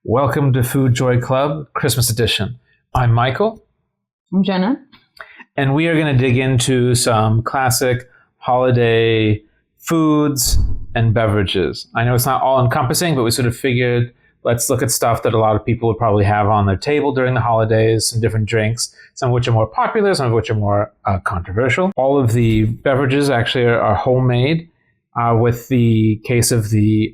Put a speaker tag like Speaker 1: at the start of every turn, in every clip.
Speaker 1: Welcome to Food Joy Club, Christmas edition. I'm Michael.
Speaker 2: I'm Jenna.
Speaker 1: And we are going to dig into some classic holiday foods and beverages. I know it's not all encompassing, but we sort of figured let's look at stuff that a lot of people would probably have on their table during the holidays, some different drinks, some of which are more popular, some of which are more controversial. All of the beverages actually are homemade, with the case of the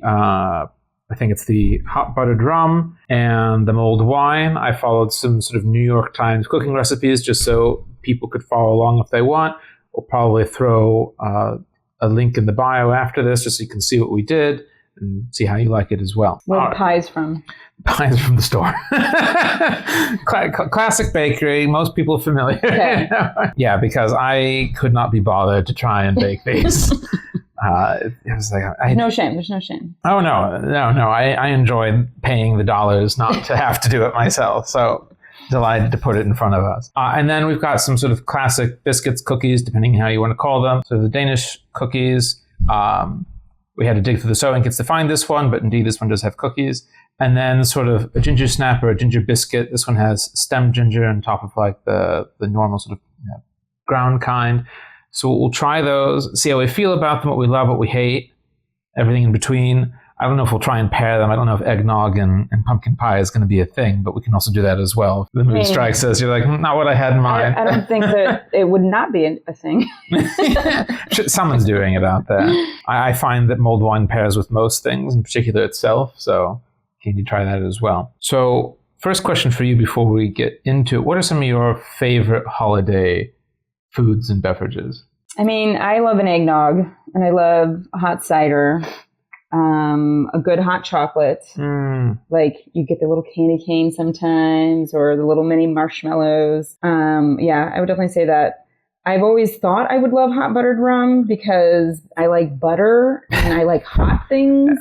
Speaker 1: I think it's the hot buttered rum and the mulled wine. I followed some sort of New York Times cooking recipes just so people could follow along if they want. We'll probably throw a link in the bio after this just so you can see what we did and see how you like it as well.
Speaker 2: Where are the pies from?
Speaker 1: Pies from the store. Classic bakery. Most people are familiar.
Speaker 2: Okay.
Speaker 1: Yeah, because I could not be bothered to try and bake these. It was like
Speaker 2: There's no shame. There's no shame.
Speaker 1: Oh, no. I enjoy paying the dollars not to have to do it myself. So delighted to put it in front of us. And then we've got some sort of classic biscuits, cookies, depending on how you want to call them. So the Danish Cookies. We had to dig through the sewing kits to find this one, but indeed this one does have cookies. And then sort of a ginger snap or a ginger biscuit. This one has stemmed ginger on top of like the normal sort of ground kind. So we'll try those, see how we feel about them, what we love, what we hate, everything in between. I don't know if we'll try and pair them. I don't know if eggnog and pumpkin pie is going to be a thing, but we can also do that as well. The mood strikes us. You're like, not what I had in mind.
Speaker 2: I don't think that it would not be a thing.
Speaker 1: Someone's doing it out there. I find that mulled wine pairs with most things, in particular itself. So can you try that as well? So first question for you before we get into it. What are some of your favorite holiday foods and beverages?
Speaker 2: I mean, I love an eggnog, and I love hot cider, a good hot chocolate. Like you get the little candy cane sometimes, or the little mini marshmallows. Yeah, I would definitely say that. I've always thought I would love hot buttered rum because I like butter and I like hot things.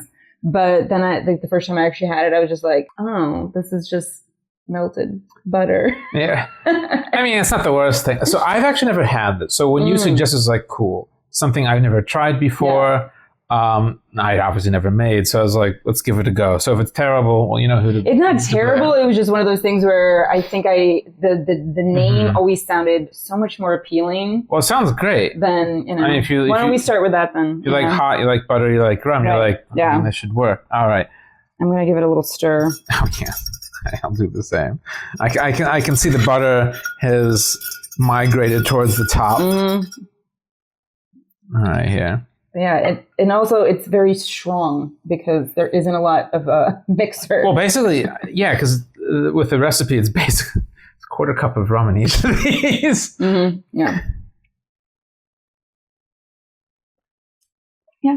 Speaker 2: But then I think the first time I actually had it, I was just like, oh, this is just melted butter.
Speaker 1: Yeah. I mean, it's not the worst thing. So I've actually never had this. So when you suggest it's like cool, something I've never tried before, I obviously never made. So I was like, let's give it a go. So if it's terrible, well, you know who to.
Speaker 2: It's not terrible. It was just one of those things where I think the name always sounded so much more appealing.
Speaker 1: Well, it sounds great.
Speaker 2: Then,
Speaker 1: I mean,
Speaker 2: why don't we start with that then?
Speaker 1: You like hot, you like butter, you like rum, you're like, I mean, this should work. All right.
Speaker 2: I'm going to give it a little stir.
Speaker 1: Oh, yeah. I'll do the same. I can see the butter has migrated towards the top. All right, here.
Speaker 2: Yeah, and also it's very strong because there isn't a lot of a mixer.
Speaker 1: Well, basically, yeah, because with the recipe, it's basically a quarter cup of rum in each of these.
Speaker 2: Yeah. Yeah.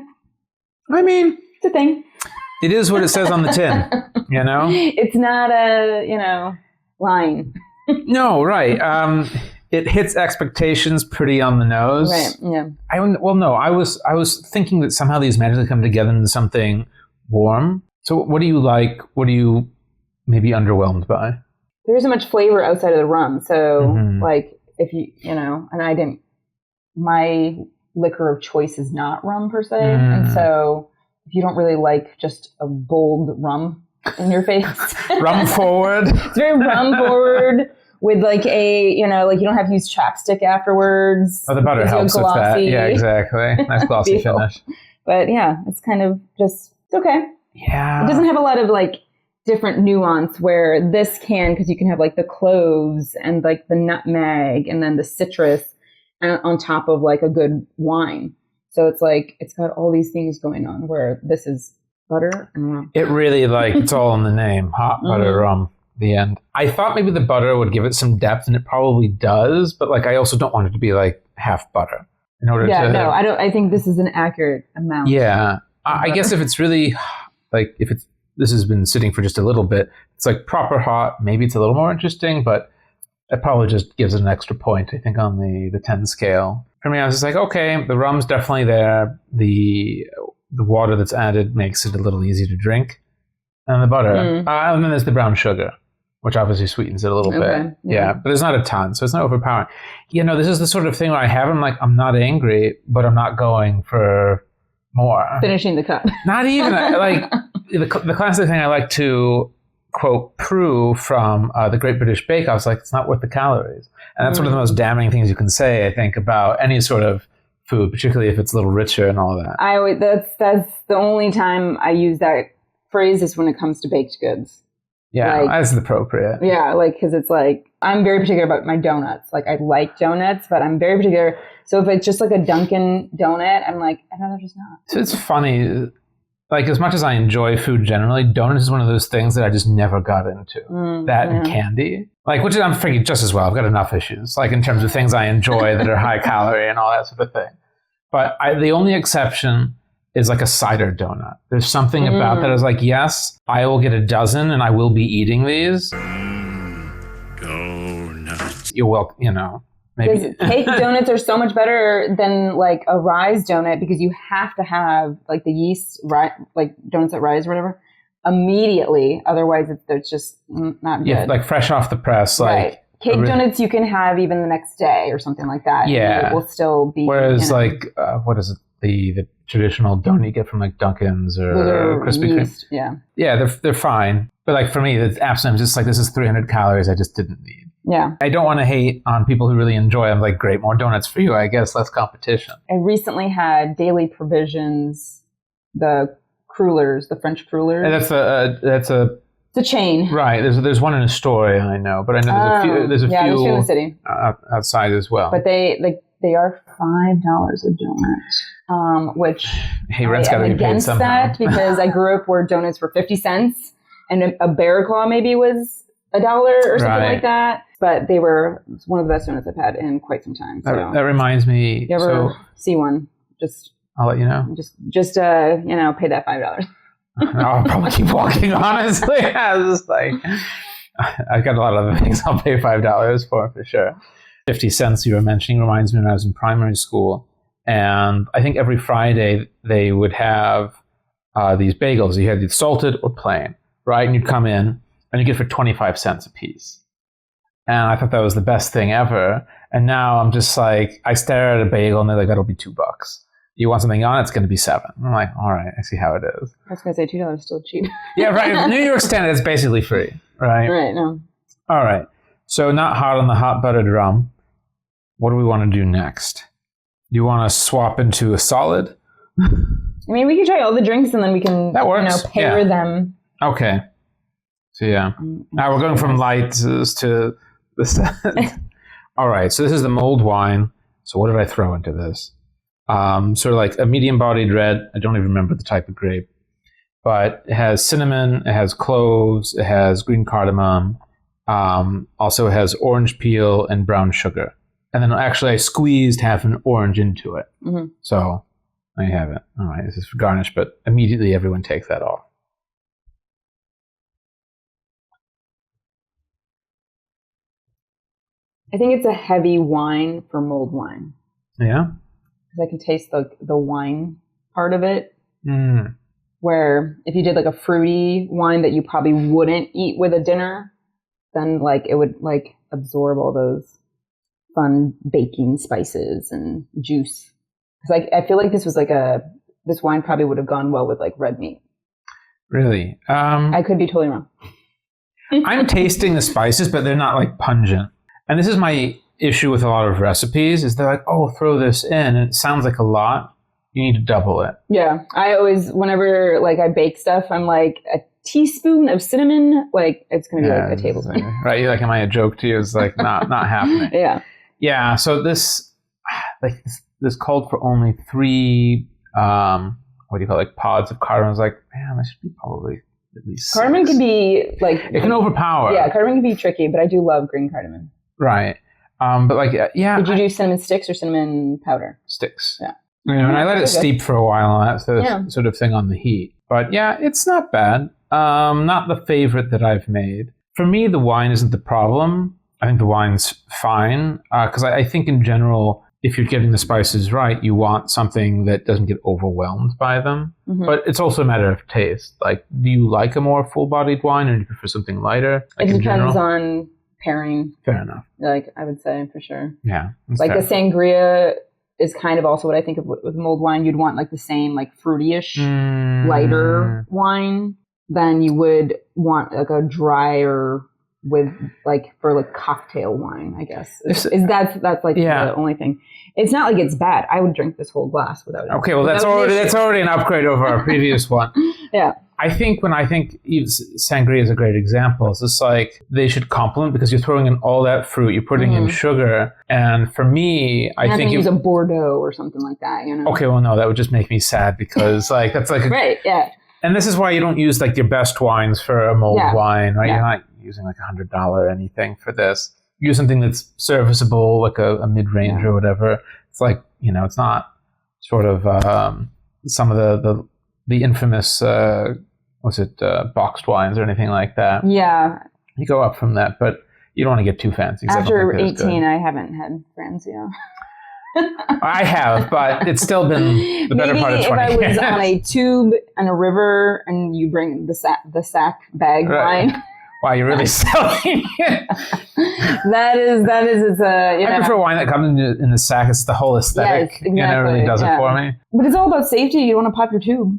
Speaker 1: I mean,
Speaker 2: it's a thing.
Speaker 1: It is what it says on the tin, you know?
Speaker 2: It's not a, line.
Speaker 1: No, right. It hits expectations pretty on the nose.
Speaker 2: Right, yeah.
Speaker 1: I was thinking that somehow these magically come together into something warm. So what do you like? What are you maybe underwhelmed by?
Speaker 2: There isn't much flavor outside of the rum. So, like, if and my liquor of choice is not rum per se. And so if you don't really like just a bold rum in your face.
Speaker 1: Rum forward.
Speaker 2: It's very rum forward with like you don't have to use chapstick afterwards.
Speaker 1: Oh, the butter helps with that. Yeah, exactly. Nice glossy finish.
Speaker 2: But yeah, it's kind of just, it's okay.
Speaker 1: Yeah.
Speaker 2: It doesn't have a lot of like different nuance where this because you can have like the cloves and like the nutmeg and then the citrus on top of like a good wine. So it's like, it's got all these things going on where this is butter and rum.
Speaker 1: It really it's all in the name, hot butter rum, the end. I thought maybe the butter would give it some depth, and it probably does, but like I also don't want it to be like half butter in order to.
Speaker 2: Yeah, no, I think this is an accurate amount.
Speaker 1: Yeah. I guess if it's really, like this has been sitting for just a little bit, it's like proper hot, maybe it's a little more interesting, but it probably just gives it an extra point, I think, on the 10 scale. For me, I was just like, okay, the rum's definitely there. The water that's added makes it a little easy to drink. And the butter. And then there's the brown sugar, which obviously sweetens it a little bit. Yeah, but there's not a ton, so it's not overpowering. This is the sort of thing where I'm not angry, but I'm not going for more.
Speaker 2: Finishing the cup.
Speaker 1: Not even, like, the classic thing I like to quote Prue from the Great British Bake Off. It's like, it's not worth the calories. And that's one of the most damning things you can say, I think, about any sort of food, particularly if it's a little richer and all that.
Speaker 2: That's the only time I use that phrase is when it comes to baked goods.
Speaker 1: Yeah,
Speaker 2: like,
Speaker 1: that's appropriate.
Speaker 2: Yeah, like, because it's like, I'm very particular about my donuts. Like, I like donuts, but I'm very particular. So if it's just like a Dunkin' donut, I'm like, I'd rather just not.
Speaker 1: So it's funny. Like, as much as I enjoy food generally, donuts is one of those things that I just never got into. And candy. Like, which I'm figuring just as well. I've got enough issues, like in terms of things I enjoy that are high calorie and all that sort of thing. But the only exception is like a cider donut. There's something about that. I was like, yes, I will get a dozen and I will be eating these. Donuts. You're welcome, maybe.
Speaker 2: Cake donuts are so much better than like a rise donut because you have to have like the yeast, like donuts that rise or whatever, immediately. Otherwise, it's just not good.
Speaker 1: Yeah, like fresh off the press. Like,
Speaker 2: right. Cake donuts you can have even the next day or something like that.
Speaker 1: Yeah.
Speaker 2: It will still be.
Speaker 1: Whereas like, what is it? The traditional donut you get from like Dunkin's or Krispy Kreme.
Speaker 2: Yeah.
Speaker 1: Yeah, they're fine. But like for me, it's absolutely just like, this is 300 calories I just didn't need.
Speaker 2: Yeah.
Speaker 1: I don't want to hate on people who really enjoy them. Like, great, more donuts for you, I guess, less competition.
Speaker 2: I recently had Daily Provisions, the crullers, the French crullers.
Speaker 1: And that's a
Speaker 2: it's a chain.
Speaker 1: Right. There's one in Astoria, I know, but I know there's a few
Speaker 2: there's in the city.
Speaker 1: Outside as well.
Speaker 2: But they are $5 a donut, which
Speaker 1: rent's got to be paid somehow.
Speaker 2: That because I grew up where donuts were 50 cents and a Bear Claw maybe was $1 or something like that. But they were one of the best donuts I've had in quite some time. So.
Speaker 1: That reminds me.
Speaker 2: If you ever see one,
Speaker 1: I'll let you know.
Speaker 2: Just pay that $5.
Speaker 1: I'll probably keep walking, honestly. I was just like, I've got a lot of other things I'll pay $5 for sure. 50 cents you were mentioning reminds me when I was in primary school. And I think every Friday they would have these bagels. You had either salted or plain, right? And you'd come in and you get it for 25 cents a piece. And I thought that was the best thing ever. And now I'm just like, I stare at a bagel and they're like, that'll be $2. You want something on, it's going to be $7. I'm like, all right, I see how it is.
Speaker 2: I was going to say $2 is still cheap.
Speaker 1: Yeah, right. New York standard is basically free, right?
Speaker 2: Right, no.
Speaker 1: All right. So not hot on the hot buttered rum. What do we want to do next? Do you want to swap into a solid?
Speaker 2: I mean, we can try all the drinks and then we can pair them.
Speaker 1: Okay. So yeah. Now we're going from lights to this. All right. So this is the mulled wine. So what did I throw into this? Sort of like a medium-bodied red. I don't even remember the type of grape. But it has cinnamon, it has cloves, it has green cardamom. Also it has orange peel and brown sugar. And then actually I squeezed half an orange into it. Mm-hmm. So there you have it. All right, this is for garnish, but immediately everyone takes that off.
Speaker 2: I think it's a heavy wine for mulled wine.
Speaker 1: Yeah?
Speaker 2: Because I can taste the wine part of it. Where if you did like a fruity wine that you probably wouldn't eat with a dinner, then like it would like absorb all those fun baking spices and juice. Because I feel like this was like this wine probably would have gone well with like red meat.
Speaker 1: Really?
Speaker 2: I could be totally wrong.
Speaker 1: I'm tasting the spices, but they're not like pungent. And this is my issue with a lot of recipes is they're like, oh, throw this in. And it sounds like a lot. You need to double it. Yeah.
Speaker 2: I always, whenever like I bake stuff, I'm like a teaspoon of cinnamon. Like it's going to be like a tablespoon.
Speaker 1: Right. You're like, am I a joke to you? It's like not happening.
Speaker 2: Yeah.
Speaker 1: Yeah. So this called for only 3, what do you call it? Like pods of cardamom. I was like, man, this should be probably at least 6.
Speaker 2: Cardamom can be like,
Speaker 1: it can overpower.
Speaker 2: Yeah. Cardamom can be tricky, but I do love green cardamom.
Speaker 1: Right. But like, yeah.
Speaker 2: Did you do cinnamon sticks or cinnamon powder?
Speaker 1: Sticks.
Speaker 2: Yeah.
Speaker 1: You know, and I let it steep for a while on that sort of thing on the heat. But yeah, it's not bad. Not the favorite that I've made. For me, the wine isn't the problem. I think the wine's fine. Because I think in general, if you're getting the spices right, you want something that doesn't get overwhelmed by them. Mm-hmm. But it's also a matter of taste. Like, do you like a more full-bodied wine or do you prefer something lighter? Like,
Speaker 2: it depends on pairing.
Speaker 1: Fair enough.
Speaker 2: Like, I would say, for sure.
Speaker 1: Yeah.
Speaker 2: Like fair. The sangria is kind of also what I think of with mulled wine. You'd want like the same like fruity-ish, lighter wine. than you would want like a drier with like for like cocktail wine, I guess. That's like the only thing. It's not like it's bad. I would drink this whole glass without it.
Speaker 1: Okay, well that's already an upgrade over our previous one.
Speaker 2: Yeah.
Speaker 1: I think sangria is a great example. It's just like they should complement because you're throwing in all that fruit, you're putting in sugar, and for me, I think
Speaker 2: use a Bordeaux or something like that. You know.
Speaker 1: Okay, well no, that would just make me sad because like that's like
Speaker 2: right, yeah.
Speaker 1: And this is why you don't use like your best wines for a mulled wine, right? Yeah. You're not using like $100 anything for this. Use something that's serviceable, like a mid-range or whatever. It's like, it's not sort of some of the infamous, boxed wines or anything like that.
Speaker 2: Yeah.
Speaker 1: You go up from that, but you don't want to get too fancy.
Speaker 2: After 18, I haven't had Franzia.
Speaker 1: I have, but it's still been the better part of 20 years.
Speaker 2: Maybe if I was on a tube and a river and you bring the sack bag wine.
Speaker 1: Wow, you're really selling it.
Speaker 2: That is, it's a,
Speaker 1: I prefer wine that comes in the sack. It's the whole aesthetic.
Speaker 2: Yes, exactly.
Speaker 1: And it really does it for me.
Speaker 2: But it's all about safety. You don't want to pop your tube.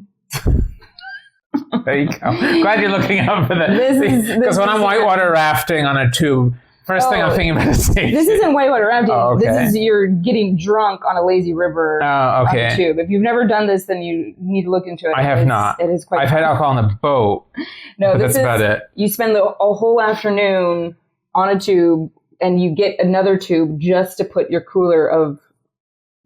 Speaker 1: There you go. Glad you're looking out for that. Because when I'm whitewater rafting on a tube, first thing I'm thinking about is safety.
Speaker 2: This isn't whitewater rafting. Oh, okay. This is you're getting drunk on a lazy river on a tube. If you've never done this, then you need to look into it.
Speaker 1: I have not.
Speaker 2: It is quite
Speaker 1: I've had alcohol on the boat.
Speaker 2: No,
Speaker 1: but that's about it.
Speaker 2: You spend a whole afternoon on a tube, and you get another tube just to put your cooler of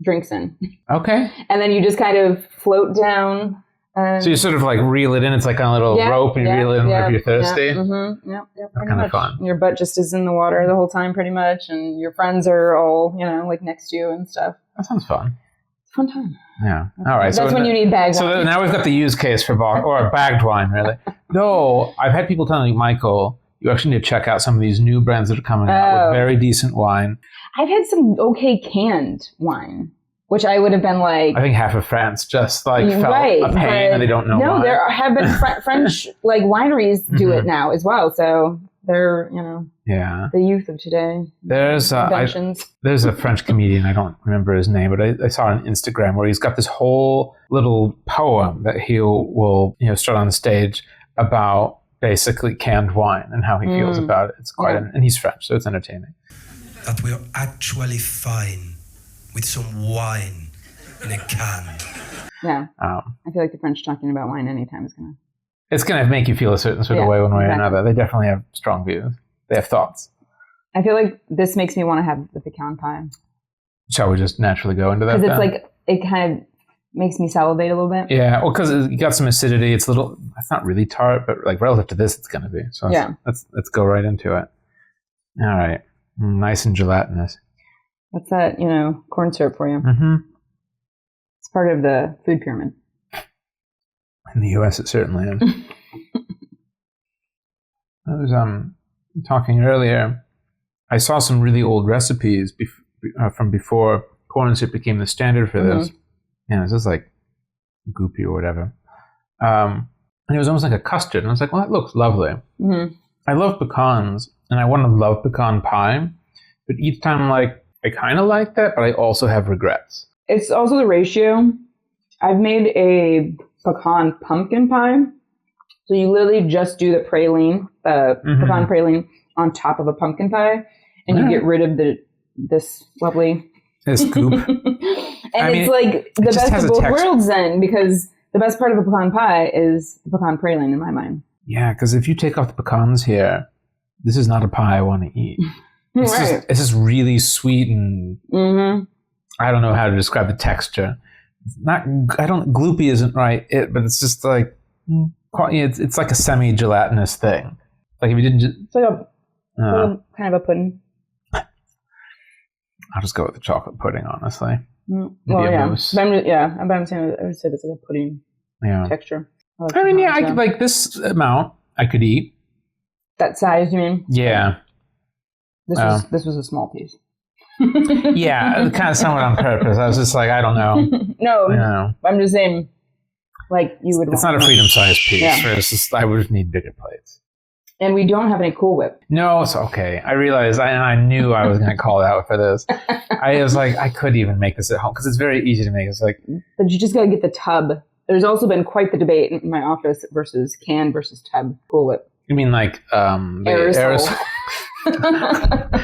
Speaker 2: drinks in.
Speaker 1: Okay.
Speaker 2: And then you just kind of float down.
Speaker 1: So you sort of like reel it in. It's like on a little rope, and you reel it in if you're thirsty.
Speaker 2: Yeah, yep,
Speaker 1: that's kind of fun.
Speaker 2: Your butt just is in the water the whole time, pretty much, and your friends are all like next to you and stuff.
Speaker 1: That sounds fun.
Speaker 2: It's a fun time.
Speaker 1: Yeah. All right.
Speaker 2: That's when you need bagged
Speaker 1: wine. So now we've got the use case for bagged wine, really. Though I've had people telling me, Michael, you actually need to check out some of these new brands that are coming out with very decent wine.
Speaker 2: I've had some okay canned wine. Which I would have been like...
Speaker 1: I think half of France just felt a pain and they don't know why.
Speaker 2: No, there have been French wineries do it now as well. So they're, the youth of today.
Speaker 1: There's a French comedian, I don't remember his name, but I saw on Instagram where he's got this whole little poem that he will start on the stage about basically canned wine and how he feels about it. It's quite, and he's French, so it's entertaining.
Speaker 3: That we're actually fine with some wine in a can.
Speaker 2: Yeah. I feel like the French talking about wine anytime is going to...
Speaker 1: It's going to make you feel a certain sort of way one way or another. They definitely have strong views. They have thoughts.
Speaker 2: I feel like this makes me want to have the pecan pie.
Speaker 1: Shall we just naturally go into that?
Speaker 2: Because it's like, it kind of makes me salivate a little bit.
Speaker 1: Yeah, well, because you got some acidity. It's not really tart, but like relative to this, it's going to be. So let's go right into it. All right. Nice and gelatinous.
Speaker 2: That's that, corn syrup for you.
Speaker 1: Mm-hmm.
Speaker 2: It's part of the food pyramid.
Speaker 1: In the U.S., it certainly is. I was talking earlier. I saw some really old recipes from before corn syrup became the standard for this. It's just like goopy or whatever. And it was almost like a custard. And I was like, well, that looks lovely.
Speaker 2: Mm-hmm.
Speaker 1: I love pecans, and I want to love pecan pie. But each time, I kind of like that, but I also have regrets.
Speaker 2: It's also the ratio. I've made a pecan pumpkin pie. So you literally just do the praline, pecan praline on top of a pumpkin pie, and you get rid of this lovely...
Speaker 1: This goop.
Speaker 2: It's like the best of both worlds then, because the best part of a pecan pie is the pecan praline in my mind.
Speaker 1: Yeah, because if you take off the pecans here, this is not a pie I want to eat. It's just really sweet and I don't know how to describe the texture. Gloopy isn't right, but it's just like it's like a semi-gelatinous thing. Like if you didn't just...
Speaker 2: It's like a kind of a pudding.
Speaker 1: I'll just go with the chocolate pudding, honestly.
Speaker 2: Well, yeah. Mousse. But I'm saying I would say it's like a pudding texture.
Speaker 1: I could, like this amount I could eat.
Speaker 2: That size, you mean?
Speaker 1: Yeah.
Speaker 2: This was a small piece.
Speaker 1: Yeah, kind of somewhat on purpose. I was just like, I don't know.
Speaker 2: No, I'm just saying, like you would.
Speaker 1: It's not a freedom-sized piece. Yeah. It's just, I would need bigger plates.
Speaker 2: And we don't have any Cool Whip.
Speaker 1: No, it's okay. I realized, and I knew I was going to call out for this. I was like, I could even make this at home because it's very easy to make. It's like,
Speaker 2: but you just got to get the tub. There's also been quite the debate in my office versus can versus tub Cool Whip.
Speaker 1: You mean like the aerosol?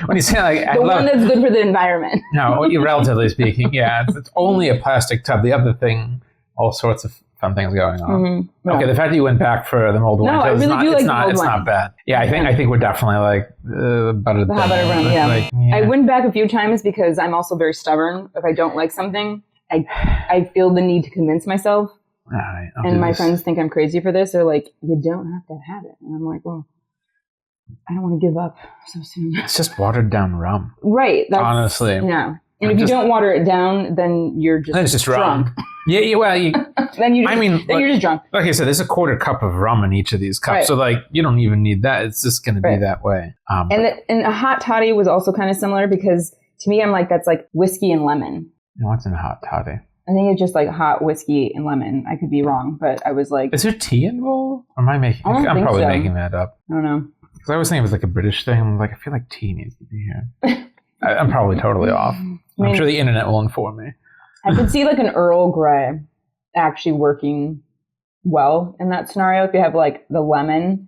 Speaker 1: When you say like
Speaker 2: the one that's good for the environment.
Speaker 1: No, relatively speaking, yeah, it's only a plastic tub. The other thing, all sorts of fun things going on.
Speaker 2: Mm-hmm. Yeah.
Speaker 1: Okay, the fact that you went back for the mulled wine,
Speaker 2: no, I really do like the mulled wine.
Speaker 1: It's not bad. Yeah, I think we're definitely like buttered.
Speaker 2: The hot butter rum, yeah.
Speaker 1: Like, yeah.
Speaker 2: I went back a few times because I'm also very stubborn. If I don't like something, I feel the need to convince myself.
Speaker 1: All right,
Speaker 2: and my friends think I'm crazy for this. They're like, you don't have to have it. And I'm like, well, I don't want to give up so soon.
Speaker 1: It's just watered down rum.
Speaker 2: Right.
Speaker 1: Honestly.
Speaker 2: Yeah. And if you don't water it down, then you're just drunk.
Speaker 1: Yeah, well,
Speaker 2: then you're just drunk.
Speaker 1: Like I said, there's a quarter cup of rum in each of these cups. Right. So like you don't even need that. It's just going to be that way.
Speaker 2: And a hot toddy was also kind of similar because to me, I'm like, that's like whiskey and lemon.
Speaker 1: What's in a hot toddy?
Speaker 2: I think it's just like hot whiskey and lemon. I could be wrong, but I was like...
Speaker 1: Is there tea involved? Or am I making... I'm probably making that up.
Speaker 2: I don't know.
Speaker 1: Because I was thinking it was like a British thing. I'm like, I feel like tea needs to be here. I'm probably totally off. I'm sure the internet will inform me.
Speaker 2: I could see like an Earl Grey actually working well in that scenario. If you have like the lemon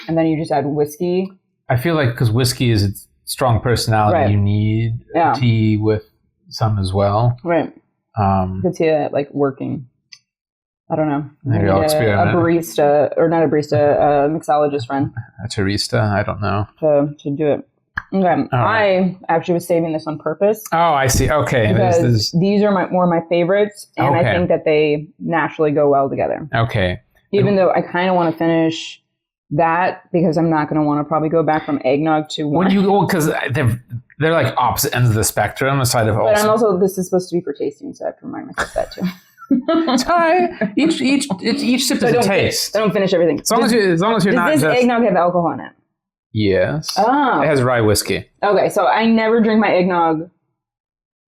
Speaker 2: and then you just add whiskey.
Speaker 1: I feel like because whiskey is its strong personality, you need tea with some as well.
Speaker 2: Right. I could see that like working. I don't know.
Speaker 1: Maybe I'll experiment.
Speaker 2: A barista, or not a barista, a mixologist friend.
Speaker 1: A barista? I don't know.
Speaker 2: To do it. Okay. I actually was saving this on purpose.
Speaker 1: Oh, I see. Okay.
Speaker 2: Because these are more of my favorites, and I think that they naturally go well together.
Speaker 1: Okay.
Speaker 2: Even though I kind of want to finish that because I'm not going to want to probably go back from eggnog to wine.
Speaker 1: Because they're like opposite ends of the spectrum, aside of
Speaker 2: But I'm also, this is supposed to be for tasting, so I have to remind myself that too.
Speaker 1: It's fine. Each sip is a taste.
Speaker 2: I don't finish everything.
Speaker 1: As long as you're not.
Speaker 2: Does this eggnog have alcohol in it?
Speaker 1: Yes.
Speaker 2: Oh.
Speaker 1: It has rye whiskey.
Speaker 2: Okay, so I never drink my eggnog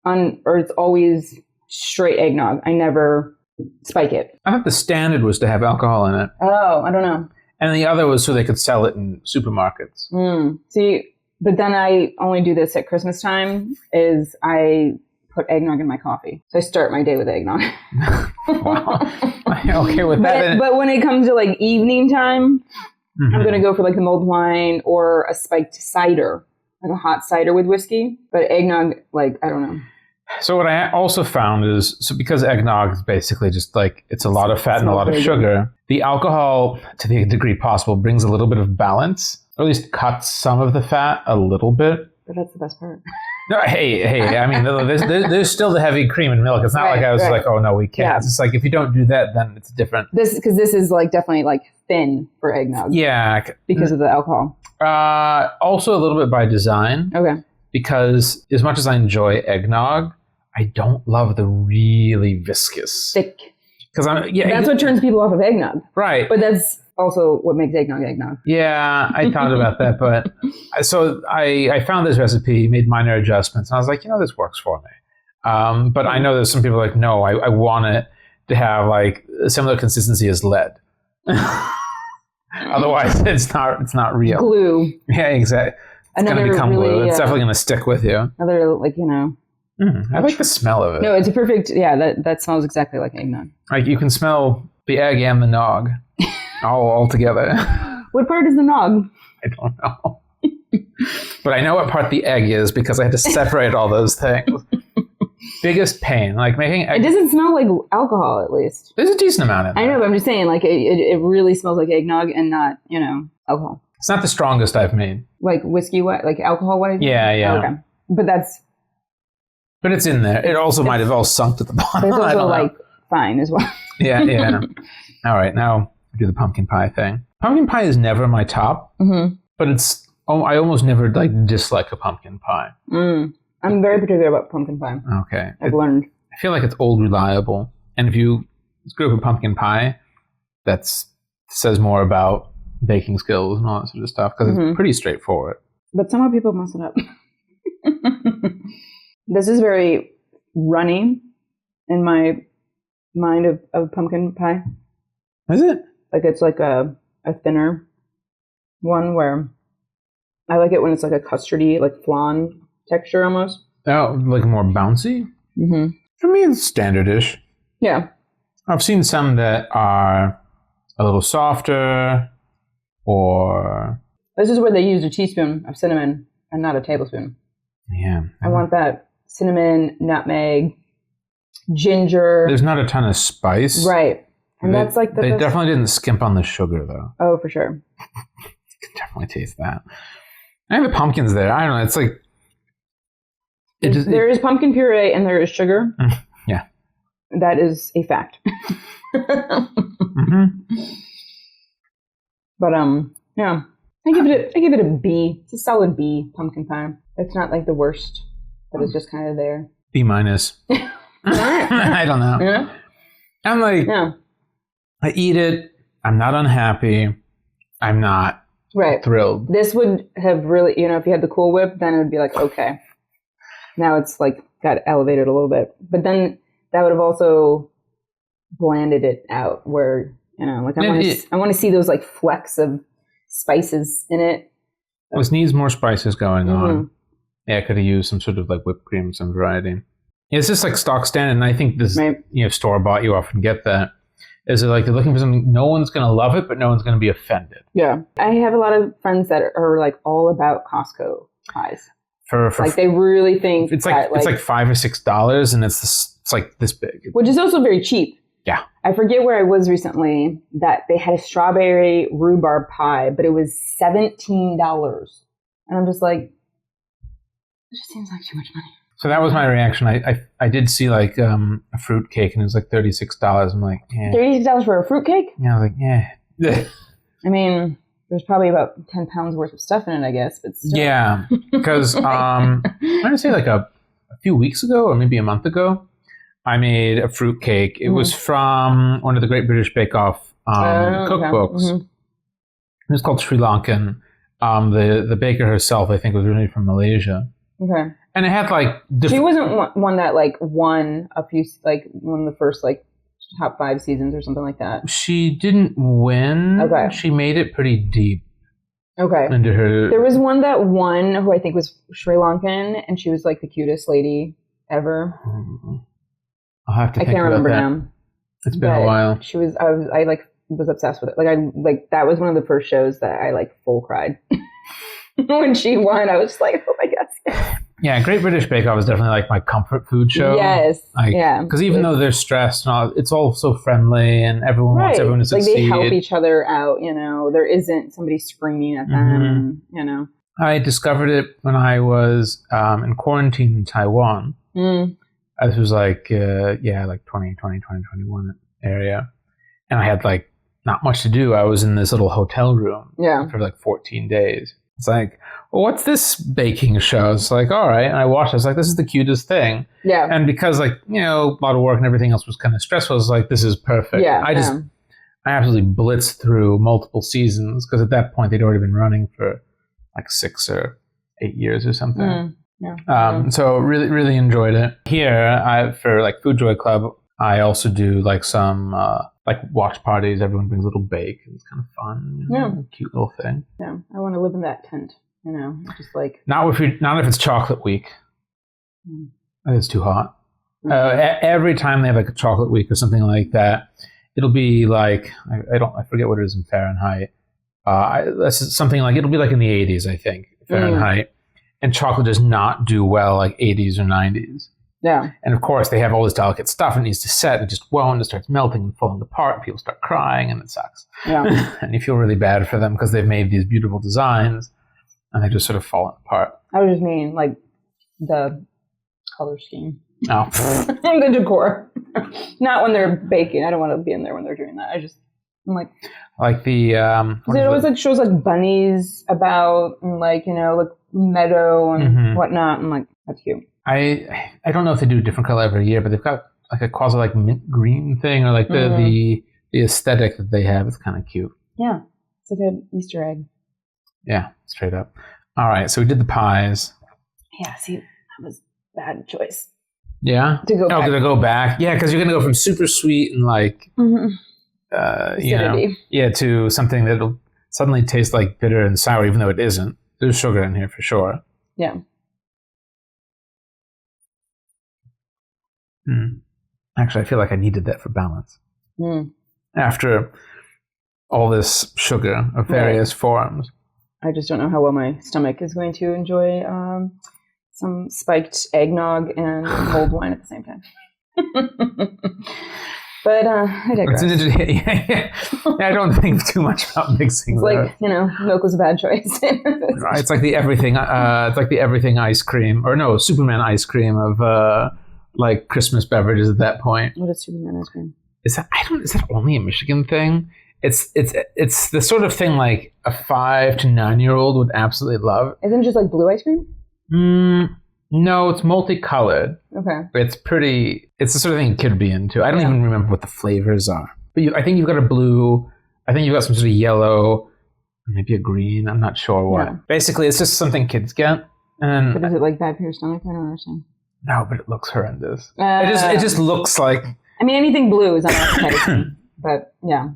Speaker 2: or it's always straight eggnog. I never spike it.
Speaker 1: I thought the standard was to have alcohol in it.
Speaker 2: Oh, I don't know.
Speaker 1: And the other was so they could sell it in supermarkets.
Speaker 2: See, but then I only do this at Christmas time, is I put eggnog in my coffee. So I start my day with eggnog.
Speaker 1: Wow. Okay with that.
Speaker 2: But when it comes to like evening time, I'm going to go for like the mulled wine or a spiked cider, like a hot cider with whiskey. But eggnog, like, I don't know.
Speaker 1: So what I also found is, because eggnog is basically just like, it's a lot of fat and a lot of sugar, the alcohol, to the degree possible, brings a little bit of balance, or at least cuts some of the fat a little bit.
Speaker 2: But that's the best part.
Speaker 1: No, hey, I mean, there's still the heavy cream and milk. It's not like I was like, oh, no, we can't. Yeah. It's just like, if you don't do that, then it's different.
Speaker 2: Because this is like definitely like thin for eggnog.
Speaker 1: Yeah.
Speaker 2: Because of the alcohol.
Speaker 1: Also a little bit by design.
Speaker 2: Okay.
Speaker 1: Because as much as I enjoy eggnog, I don't love the really viscous.
Speaker 2: Thick.
Speaker 1: Because
Speaker 2: that's what turns people off of eggnog.
Speaker 1: Right.
Speaker 2: But that's also what makes eggnog eggnog.
Speaker 1: Yeah, I thought about that. But so I found this recipe, made minor adjustments, and I was like, this works for me. But I know there's some people like, no, I want it to have like a similar consistency as lead. Otherwise, it's not real.
Speaker 2: Glue.
Speaker 1: Yeah, exactly. It's going to become glue. It's definitely going to stick with you.
Speaker 2: Another, like,
Speaker 1: I like the smell of it.
Speaker 2: No, it's a perfect, that smells exactly like eggnog.
Speaker 1: Like, you can smell the egg and the nog all together.
Speaker 2: What part is the nog?
Speaker 1: I don't know. But I know what part the egg is because I had to separate all those things. Biggest pain, like making egg.
Speaker 2: It doesn't smell like alcohol, at least.
Speaker 1: There's a decent amount in there.
Speaker 2: I know, but I'm just saying, like, it really smells like eggnog and not, alcohol.
Speaker 1: It's not the strongest I've made.
Speaker 2: Like whiskey, like alcohol-wise?
Speaker 1: Yeah.
Speaker 2: Oh, okay. But
Speaker 1: it's in there. It also might have all sunk to the bottom.
Speaker 2: It's also like fine as well.
Speaker 1: Yeah. All right, now do the pumpkin pie thing. Pumpkin pie is never my top, but I almost never dislike a pumpkin pie.
Speaker 2: I'm very particular about pumpkin pie.
Speaker 1: Okay.
Speaker 2: I've learned.
Speaker 1: I feel like it's old reliable. And if you screw up a pumpkin pie, that says more about baking skills and all that sort of stuff, because it's pretty straightforward.
Speaker 2: But somehow people mess it up. This is very runny in my mind of pumpkin pie.
Speaker 1: Is it?
Speaker 2: Like it's like a thinner one where I like it when it's like a custardy, like flan texture almost.
Speaker 1: Oh, like more bouncy?
Speaker 2: Mm-hmm.
Speaker 1: For me, it's standard-ish.
Speaker 2: Yeah.
Speaker 1: I've seen some that are a little softer, or
Speaker 2: This is where they use a teaspoon of cinnamon and not a tablespoon.
Speaker 1: yeah.
Speaker 2: I want that cinnamon, nutmeg, ginger.
Speaker 1: There's not a ton of spice.
Speaker 2: Right. And that's like the
Speaker 1: They
Speaker 2: best.
Speaker 1: definitely didn't skimp on the sugar, though.
Speaker 2: Oh, for sure.
Speaker 1: You can definitely taste that. And the pumpkin's there. I don't know. It's like...
Speaker 2: There is pumpkin puree and there is sugar.
Speaker 1: Yeah.
Speaker 2: That is a fact.
Speaker 1: Mm-hmm.
Speaker 2: But yeah. I give it a B. It's a solid B, pumpkin pie. It's not like the worst, but it's just kind of there.
Speaker 1: B-. I don't know.
Speaker 2: Yeah.
Speaker 1: I'm like...
Speaker 2: Yeah.
Speaker 1: I eat it. I'm not unhappy. I'm not thrilled.
Speaker 2: This would have really, if you had the Cool Whip, then it would be like, okay. Now it's like got elevated a little bit. But then that would have also blanded it out where, like I want to see those like flecks of spices in it.
Speaker 1: This needs more spices going on. Yeah, I could have used some sort of like whipped cream, some variety. Yeah, it's just like stock standard, and I think this, store bought, you often get that. Is it like you're looking for something, no one's going to love it, but no one's going to be offended.
Speaker 2: Yeah. I have a lot of friends that are like all about Costco pies.
Speaker 1: For
Speaker 2: like they really think
Speaker 1: it's like it's like $5 or $6, and it's like this big,
Speaker 2: which is also very cheap.
Speaker 1: Yeah.
Speaker 2: I forget where I was recently that they had a strawberry rhubarb pie, but it was $17, and I'm just like, it just seems like too much money.
Speaker 1: So that was my reaction. I did see like a fruit cake, and it was like $36. I'm like, yeah.
Speaker 2: $36 for a fruit cake?
Speaker 1: Yeah, I was like, yeah.
Speaker 2: I mean, there's probably about 10 pounds worth of stuff in it, I guess. But still.
Speaker 1: Yeah, because I'm going to say like a few weeks ago or maybe a month ago, I made a fruit cake. It was from one of the Great British Bake Off cookbooks.
Speaker 2: Okay.
Speaker 1: It was called Sri Lankan. The baker herself, I think, was originally from Malaysia.
Speaker 2: Okay.
Speaker 1: And it had like...
Speaker 2: She wasn't one that like won a few, like one of the first like top 5 seasons or something like that.
Speaker 1: She didn't win.
Speaker 2: Okay.
Speaker 1: She made it pretty deep.
Speaker 2: Okay.
Speaker 1: Into her...
Speaker 2: There was one that won who I think was Sri Lankan, and she was like the cutest lady ever.
Speaker 1: I'll have to think
Speaker 2: I can't
Speaker 1: about
Speaker 2: remember
Speaker 1: that.
Speaker 2: now.
Speaker 1: It's been a while.
Speaker 2: She was, I was obsessed with it. That was one of the first shows that I like full cried. When she won, I was just like, oh my God.
Speaker 1: Yeah, Great British Bake Off is definitely like my comfort food show.
Speaker 2: Yes.
Speaker 1: Yeah. Because even though they're stressed and all, it's all so friendly and everyone wants everyone to succeed.
Speaker 2: Like they help each other out, There isn't somebody screaming at them,
Speaker 1: I discovered it when I was in quarantine in Taiwan. This was like 2021 area. And I had like not much to do. I was in this little hotel room for like 14 days. It's like, well, what's this baking show? It's like, all right. And I watched it. I was like, this is the cutest thing. Yeah. And because like, a lot of work and everything else was kind of stressful, I was like, this is perfect. Yeah. I absolutely blitzed through multiple seasons because at that point they'd already been running for like 6 or 8 years or something. So really, really enjoyed it. Here, for like Food Joy Club, I also do like some like watch parties. Everyone brings a little bake. It's kind of fun. Cute little thing.
Speaker 2: Yeah, I want to live in that tent. Just like
Speaker 1: not if it's chocolate week. It's too hot. Every time they have like a chocolate week or something like that, it'll be like I forget what it is in Fahrenheit. That's something like it'll be like in the 80s, I think, Fahrenheit. And chocolate does not do well like 80s or 90s.
Speaker 2: Yeah.
Speaker 1: And of course, they have all this delicate stuff and it needs to set. It just won't. It starts melting and falling apart. And people start crying and it sucks.
Speaker 2: Yeah.
Speaker 1: And you feel really bad for them because they've made these beautiful designs and they just sort of falling apart.
Speaker 2: I was just meaning like the color scheme.
Speaker 1: Oh.
Speaker 2: The decor. Not when they're baking. I don't want to be in there when they're doing that. I'm like
Speaker 1: the...
Speaker 2: it always like shows like bunnies about and like, like meadow and whatnot. I'm like, that's cute.
Speaker 1: I don't know if they do a different color every year, but they've got like a quasi like mint green thing or like the aesthetic that they have is kind of cute.
Speaker 2: Yeah. It's like an Easter egg.
Speaker 1: Yeah, straight up. All right, so we did the pies.
Speaker 2: Yeah, see, that was a bad choice.
Speaker 1: Yeah?
Speaker 2: To go back.
Speaker 1: To go back. Yeah, because you're going to go from super sweet and like, to something that'll suddenly taste like bitter and sour, even though it isn't. There's sugar in here for sure.
Speaker 2: Yeah.
Speaker 1: Actually, I feel like I needed that for balance. after all this sugar of various forms.
Speaker 2: I just don't know how well my stomach is going to enjoy some spiked eggnog and mulled wine at the same time. But I digress.
Speaker 1: I don't think too much about mixing.
Speaker 2: It's like, milk was a bad choice.
Speaker 1: Right, it's like the everything. It's like the everything ice cream, or no, Superman ice cream of like Christmas beverages at that point.
Speaker 2: What is Superman ice cream?
Speaker 1: Is that only a Michigan thing? It's the sort of thing like a 5 to 9-year-old would absolutely love.
Speaker 2: Isn't it just like blue ice cream?
Speaker 1: No, it's multicolored.
Speaker 2: Okay.
Speaker 1: It's the sort of thing a kid would be into. I don't even remember what the flavors are. But I think you've got a blue, I think you've got some sort of yellow, maybe a green, I'm not sure what. Yeah. Basically, it's just something kids get.
Speaker 2: But is it like bad for your stomach? I don't understand.
Speaker 1: No, but it looks horrendous. It just looks like...
Speaker 2: I mean, anything blue is unappetizing. But, yeah.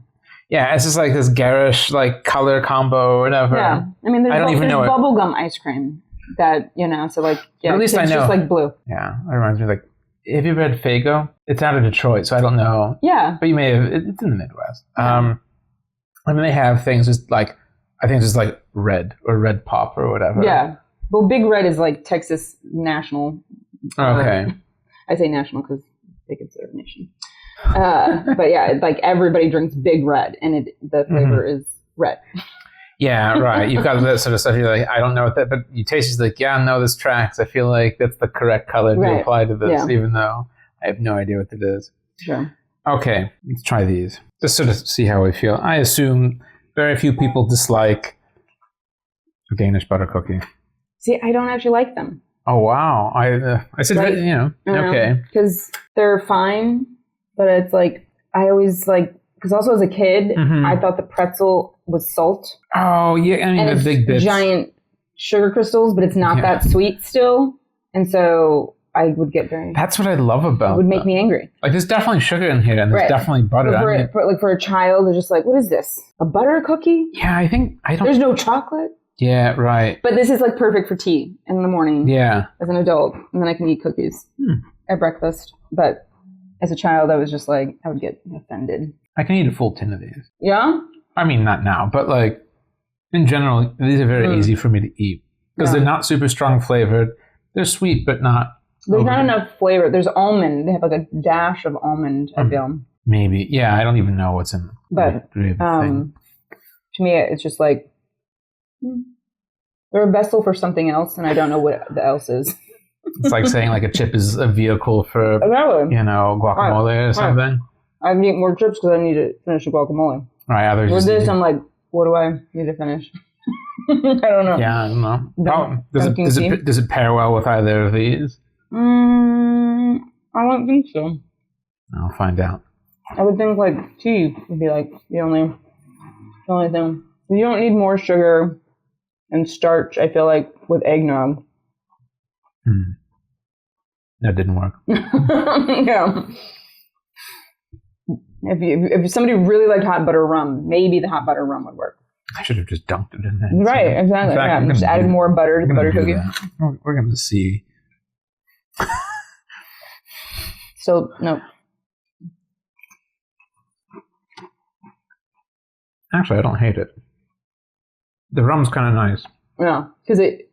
Speaker 1: Yeah, it's just like this garish, like, color combo or whatever.
Speaker 2: Yeah. I mean, there's bubblegum ice cream that, so like,
Speaker 1: at least I know.
Speaker 2: It's just like blue.
Speaker 1: Yeah, it reminds me like, have you read Faygo? It's out of Detroit, so I don't know.
Speaker 2: Yeah.
Speaker 1: But you may have, it's in the Midwest. I mean, they have things just like, I think it's just like red or red pop or whatever.
Speaker 2: Yeah. Well, Big Red is like Texas national.
Speaker 1: Okay.
Speaker 2: I say national because they consider it a nation. But yeah, like everybody drinks Big Red and the flavor is red. Yeah,
Speaker 1: right. You've got that sort of stuff. You're like, I don't know what that, but you taste it like, yeah, no, this tracks. I feel like that's the correct color to apply to this, even though I have no idea what it is.
Speaker 2: Sure.
Speaker 1: Okay, let's try these. Just sort of see how we feel. I assume very few people dislike a Danish butter cookie.
Speaker 2: See, I don't actually like them.
Speaker 1: Oh, wow. I said, okay.
Speaker 2: Because they're fine, but it's like, I always like, because also as a kid, I thought the pretzel was salt.
Speaker 1: Oh, yeah. I mean, the big bits.
Speaker 2: Giant sugar crystals, but it's not that sweet still. And so I would get very...
Speaker 1: That's what I love about it.
Speaker 2: It would make me angry.
Speaker 1: Like, there's definitely sugar in here, and there's definitely butter.
Speaker 2: For a child, they're just like, what is this? A butter cookie?
Speaker 1: Yeah, I don't...
Speaker 2: There's no chocolate?
Speaker 1: Yeah, right.
Speaker 2: But this is like perfect for tea in the morning.
Speaker 1: Yeah.
Speaker 2: As an adult. And then I can eat cookies at breakfast. But as a child, I was just like, I would get offended.
Speaker 1: I can eat a full tin of these.
Speaker 2: Yeah?
Speaker 1: I mean, not now, but like, in general, these are very easy for me to eat. Because they're not super strong flavored. They're sweet, but not...
Speaker 2: There's not enough flavor. There's almond. They have like a dash of almond, I feel.
Speaker 1: Maybe. Yeah, I don't even know what's in them.
Speaker 2: But to me, it's just like, they're a vessel for something else, and I don't know what the else is.
Speaker 1: It's like saying like a chip is a vehicle for, guacamole or something.
Speaker 2: I need more chips because I need to finish the guacamole.
Speaker 1: Right.
Speaker 2: With this, I'm like, what do I need to finish? I don't know.
Speaker 1: Yeah, I don't know. Does it pair well with either of these?
Speaker 2: I don't think so.
Speaker 1: I'll find out.
Speaker 2: I would think like tea would be like the only thing. You don't need more sugar and starch, I feel like, with eggnog.
Speaker 1: That didn't work.
Speaker 2: Yeah. If somebody really liked hot butter rum, maybe the hot butter rum would work.
Speaker 1: I should have just dunked it in there.
Speaker 2: Right, exactly. Yeah, just added more butter to the butter cookie.
Speaker 1: We're going to see.
Speaker 2: So, no.
Speaker 1: Actually, I don't hate it. The rum's kind of nice.
Speaker 2: Yeah, because it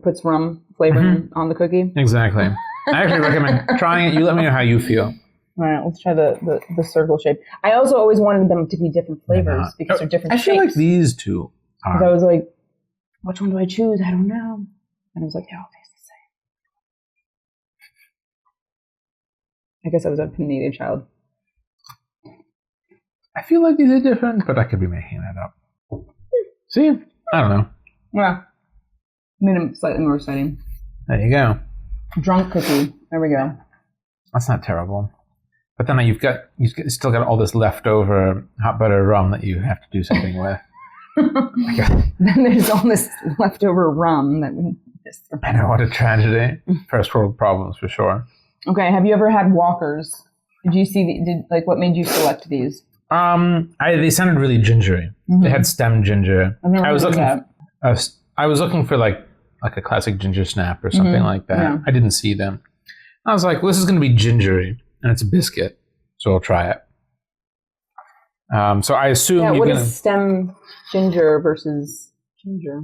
Speaker 2: puts rum flavor on the cookie.
Speaker 1: Exactly. I actually recommend trying it. You let me know how you feel.
Speaker 2: All right, let's try the circle shape. I also always wanted them to be different flavors because they're different shapes. I feel
Speaker 1: like these two are.
Speaker 2: Because I was like, which one do I choose? I don't know. And I was like, they all taste the same. I guess I was a opinionated child.
Speaker 1: I feel like these are different, but I could be making that up. See? I don't know.
Speaker 2: Yeah. Made them slightly more exciting.
Speaker 1: There you go.
Speaker 2: Drunk cookie. There we go.
Speaker 1: That's not terrible. But then you've still got all this leftover hot butter rum that you have to do something with.
Speaker 2: Then there's all this leftover rum that we just...
Speaker 1: I know, what a tragedy. First world problems for sure.
Speaker 2: Okay, have you ever had Walkers? Did you see what made you select these?
Speaker 1: They sounded really gingery. They had stem ginger. I was looking for like a classic ginger snap or something like that. Yeah. I didn't see them. I was like, well, this is going to be gingery, and it's a biscuit, so I'll try it. So I assume
Speaker 2: Yeah,
Speaker 1: you're
Speaker 2: what
Speaker 1: gonna.
Speaker 2: is stem ginger versus ginger?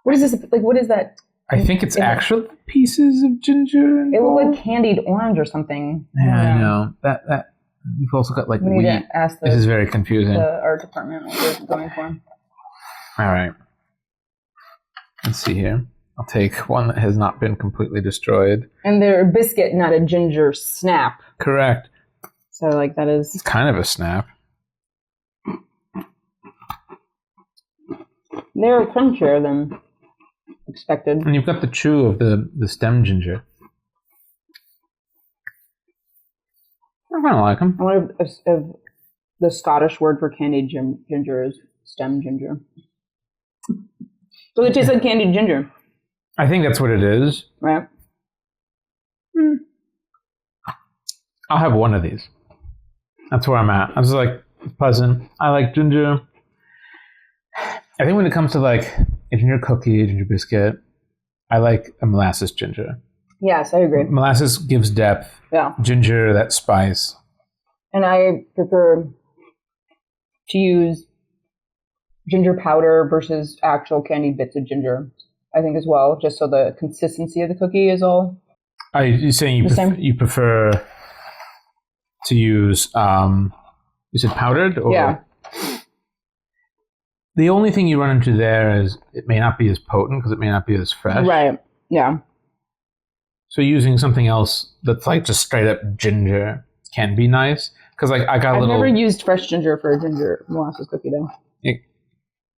Speaker 2: What is this? Like, what is that?
Speaker 1: I think it's actual pieces of ginger.
Speaker 2: It looked like candied orange or something.
Speaker 1: Yeah, I know. That you've also got like
Speaker 2: We
Speaker 1: wheat.
Speaker 2: need to ask
Speaker 1: This is very confusing.
Speaker 2: the art department what they're going for.
Speaker 1: All right. Let's see here. I'll take one that has not been completely destroyed.
Speaker 2: And they're a biscuit, not a ginger snap.
Speaker 1: Correct.
Speaker 2: So, like, that is...
Speaker 1: It's kind of a snap.
Speaker 2: They're crunchier than expected.
Speaker 1: And you've got the chew of the stem ginger. I kind of like them.
Speaker 2: I wonder if the Scottish word for candied ginger is stem ginger. So it tastes like candied ginger.
Speaker 1: I think that's what it is.
Speaker 2: Right?
Speaker 1: I'll have one of these. That's where I'm at. I was like, pleasant. I like ginger. I think when it comes to like a ginger cookie, a ginger biscuit, I like a molasses ginger.
Speaker 2: Yes, I agree.
Speaker 1: Molasses gives depth.
Speaker 2: Yeah.
Speaker 1: Ginger, that spice.
Speaker 2: And I prefer to use ginger powder versus actual candied bits of ginger, I think, as well, just so the consistency of the cookie is all...
Speaker 1: Are you saying you prefer to use, is it powdered? Or?
Speaker 2: Yeah.
Speaker 1: The only thing you run into there is it may not be as potent because it may not be as fresh.
Speaker 2: Right, yeah.
Speaker 1: So using something else that's like just straight up ginger can be nice. Because like I got a little...
Speaker 2: I've never used fresh ginger for a ginger molasses cookie, though.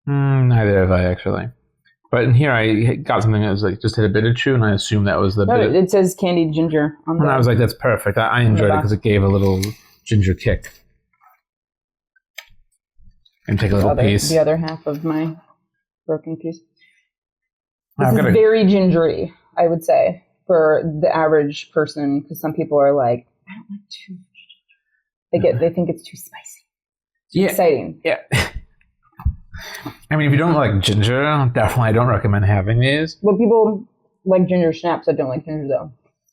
Speaker 1: Neither have I, actually. But in here, I got something that was like just had a bit of chew, and I assumed that was the
Speaker 2: No,
Speaker 1: bit.
Speaker 2: it says candied ginger on the...
Speaker 1: And I was like, that's perfect. I enjoyed it because it gave a little ginger kick. And take a little piece.
Speaker 2: The other half of my broken piece. This
Speaker 1: I've
Speaker 2: is
Speaker 1: got
Speaker 2: very gingery, I would say, for the average person, because some people are like, I don't like too much ginger. They think it's too spicy. Too exciting.
Speaker 1: Yeah. I mean, if you don't like ginger, definitely I don't recommend having these.
Speaker 2: Well, people like ginger snaps that don't like ginger, though.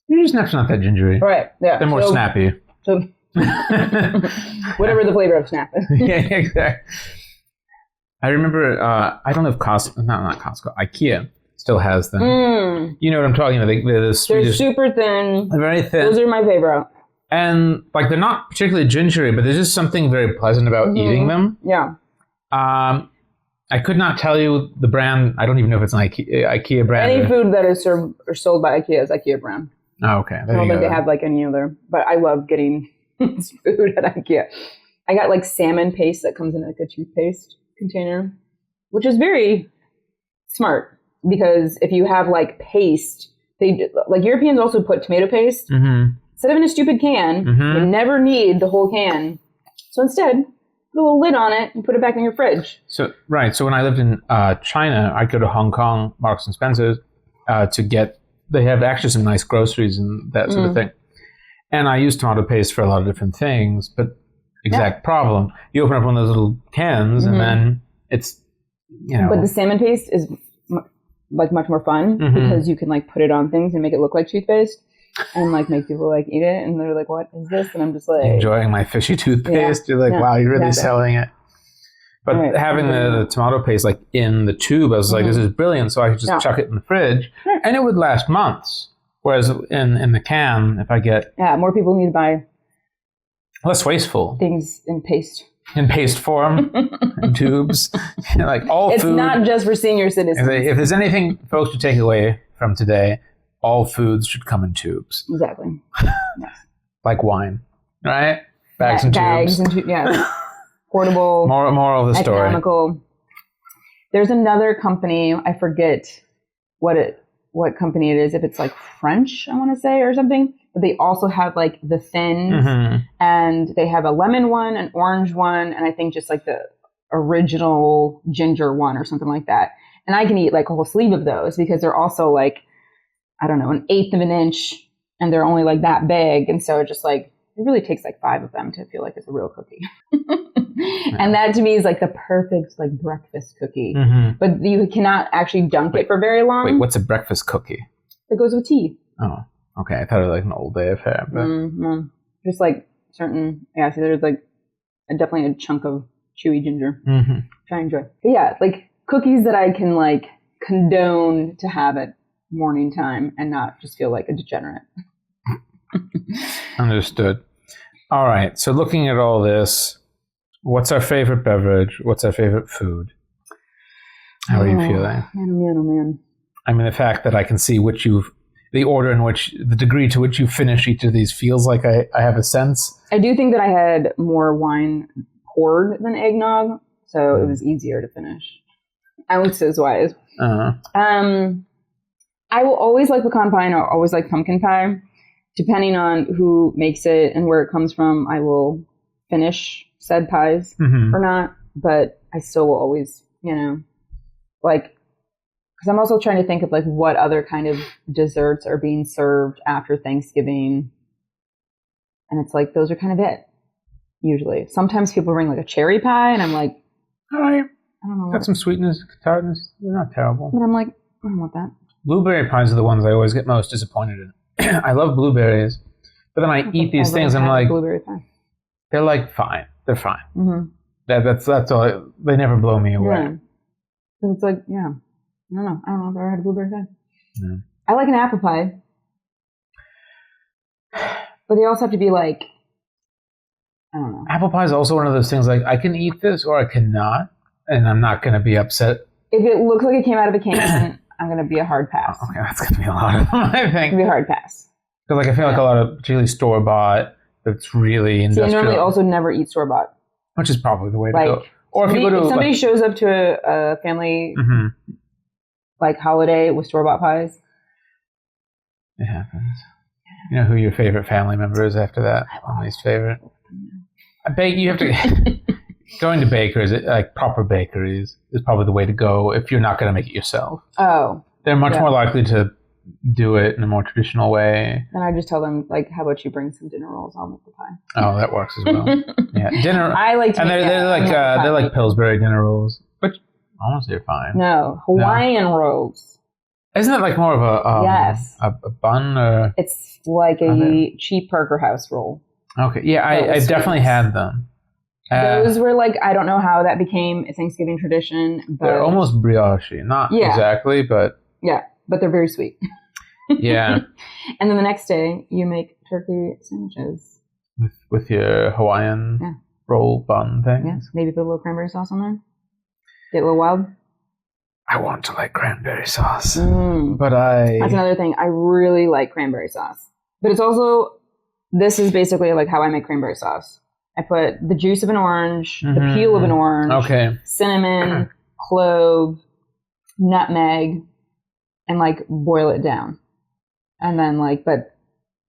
Speaker 1: Ginger snaps not that gingery.
Speaker 2: Right, yeah.
Speaker 1: They're more snappy.
Speaker 2: So, whatever the flavor of snap is.
Speaker 1: Yeah, exactly. I remember, I don't know if Costco, not Costco, IKEA still has them. You know what I'm talking about? They're
Speaker 2: super thin.
Speaker 1: They're very thin.
Speaker 2: Those are my favorite.
Speaker 1: And like they're not particularly gingery, but there's just something very pleasant about eating them.
Speaker 2: Yeah.
Speaker 1: I could not tell you the brand. I don't even know if it's an IKEA brand.
Speaker 2: Any food that is served or sold by IKEA is IKEA brand.
Speaker 1: Oh, okay.
Speaker 2: I don't think they have like any other, but I love getting food at IKEA. I got like salmon paste that comes in like a toothpaste container, which is very smart because if you have like paste, like Europeans also put tomato paste instead of in a stupid can. You never need the whole can, so instead put a little lid on it and put it back in your fridge.
Speaker 1: So when I lived in China, I'd go to Hong Kong, Marks and Spencer's to get. They have actually some nice groceries and that sort of thing. And I use tomato paste for a lot of different things, but exact problem. You open up one of those little cans and then it's,
Speaker 2: But the salmon paste is like much more fun because you can like put it on things and make it look like toothpaste and like make people like eat it. And they're like, what is this? And I'm just like...
Speaker 1: enjoying my fishy toothpaste. You're like, wow, you're really selling it. But having the tomato paste like in the tube, I was like, this is brilliant. So I could just chuck it in the fridge and it would last months. Whereas in the can, if I get...
Speaker 2: Yeah, more people need to buy...
Speaker 1: less wasteful.
Speaker 2: Things in paste.
Speaker 1: In paste form, in tubes. Like all
Speaker 2: it's
Speaker 1: food... It's
Speaker 2: not just for senior citizens.
Speaker 1: If there's anything folks should take away from today, all foods should come in tubes.
Speaker 2: Exactly.
Speaker 1: Like wine, right? Bags and tubes.
Speaker 2: Yeah. Portable.
Speaker 1: Moral of the story.
Speaker 2: Economical. There's another company, I forget what company it is, if it's like French, I want to say, or something. But they also have like the thins, and they have a lemon one, an orange one, and I think just like the original ginger one or something like that. And I can eat like a whole sleeve of those because they're also like, I don't know, 1/8 of an inch, and they're only like that big. And so it just like, it really takes like 5 of them to feel like it's a real cookie. And that to me is like the perfect like breakfast cookie. But you cannot actually dunk it for very long.
Speaker 1: Wait, what's a breakfast cookie?
Speaker 2: It goes with tea.
Speaker 1: Oh, okay. I thought it was like an old day affair. But...
Speaker 2: Just like certain, so there's like definitely a chunk of chewy ginger.
Speaker 1: Mm-hmm.
Speaker 2: Try and enjoy. But yeah, like cookies that I can like condone to have at morning time and not just feel like a degenerate.
Speaker 1: Understood. All right. So looking at all this, what's our favorite beverage? What's our favorite food? How are you feeling?
Speaker 2: Man, oh man.
Speaker 1: I mean, the fact that I can see the order in which, the degree to which you finish each of these feels like I have a sense.
Speaker 2: I do think that I had more wine poured than eggnog, so it was easier to finish. Ounces wise.
Speaker 1: Uh-huh.
Speaker 2: I will always like pecan pie and I'll always like pumpkin pie. Depending on who makes it and where it comes from, I will finish said pies or not. But I still will always, like, because I'm also trying to think of like what other kind of desserts are being served after Thanksgiving. And it's like, those are kind of it, usually. Sometimes people bring like a cherry pie and I'm like,
Speaker 1: all right.
Speaker 2: I don't know.
Speaker 1: Got some sweetness, tartness. They're not terrible.
Speaker 2: But I'm like, I don't want that.
Speaker 1: Blueberry pies are the ones I always get most disappointed in. I love blueberries, but then I eat these things. I'm like,
Speaker 2: blueberry pie.
Speaker 1: They're like fine. They're fine.
Speaker 2: Mm-hmm.
Speaker 1: That's all. They never blow me away.
Speaker 2: Yeah. So it's like, yeah. I don't know if I've ever had a blueberry pie.
Speaker 1: Yeah.
Speaker 2: I like an apple pie, but they also have to be like, I don't know.
Speaker 1: Apple pie is also one of those things like I can eat this or I cannot, and I'm not going to be upset.
Speaker 2: If it looks like it came out of a can, I'm going to be a hard pass.
Speaker 1: Okay, that's going to be a lot of them, I think.
Speaker 2: It's going to be a hard pass.
Speaker 1: Because I feel like a lot of particularly store-bought, that's really industrial.
Speaker 2: See, I normally also never eat store-bought.
Speaker 1: Which is probably the way to go. Or if
Speaker 2: somebody shows up to a family like holiday with store-bought pies.
Speaker 1: It happens. You know who your favorite family member is after that? My least favorite. You have to... Going to bakers, like proper bakeries, is probably the way to go if you're not going to make it yourself.
Speaker 2: Oh.
Speaker 1: They're much more likely to do it in a more traditional way.
Speaker 2: Then I just tell them, like, how about you bring some dinner rolls? I'll make the pie.
Speaker 1: Oh, that works as well. Yeah, dinner.
Speaker 2: I like to.
Speaker 1: And they're like Pillsbury dinner rolls, but honestly, they're fine.
Speaker 2: No, Hawaiian rolls.
Speaker 1: Isn't it like more of a
Speaker 2: yes
Speaker 1: a bun or?
Speaker 2: It's like a cheap Parker House roll.
Speaker 1: Okay, yeah, I've definitely had them.
Speaker 2: Those were like, I don't know how that became a Thanksgiving tradition, but
Speaker 1: they're almost brioche, not exactly, but
Speaker 2: yeah, but they're very sweet.
Speaker 1: Yeah.
Speaker 2: And then the next day, you make turkey sandwiches
Speaker 1: with your Hawaiian roll bun things.
Speaker 2: Yeah, maybe put a little cranberry sauce on there. Get a little wild.
Speaker 1: I want to like cranberry sauce,
Speaker 2: but that's another thing. I really like cranberry sauce, but it's also this is basically like how I make cranberry sauce. I put the juice of an orange, the peel of an orange, cinnamon, clove, nutmeg, and like boil it down. And then but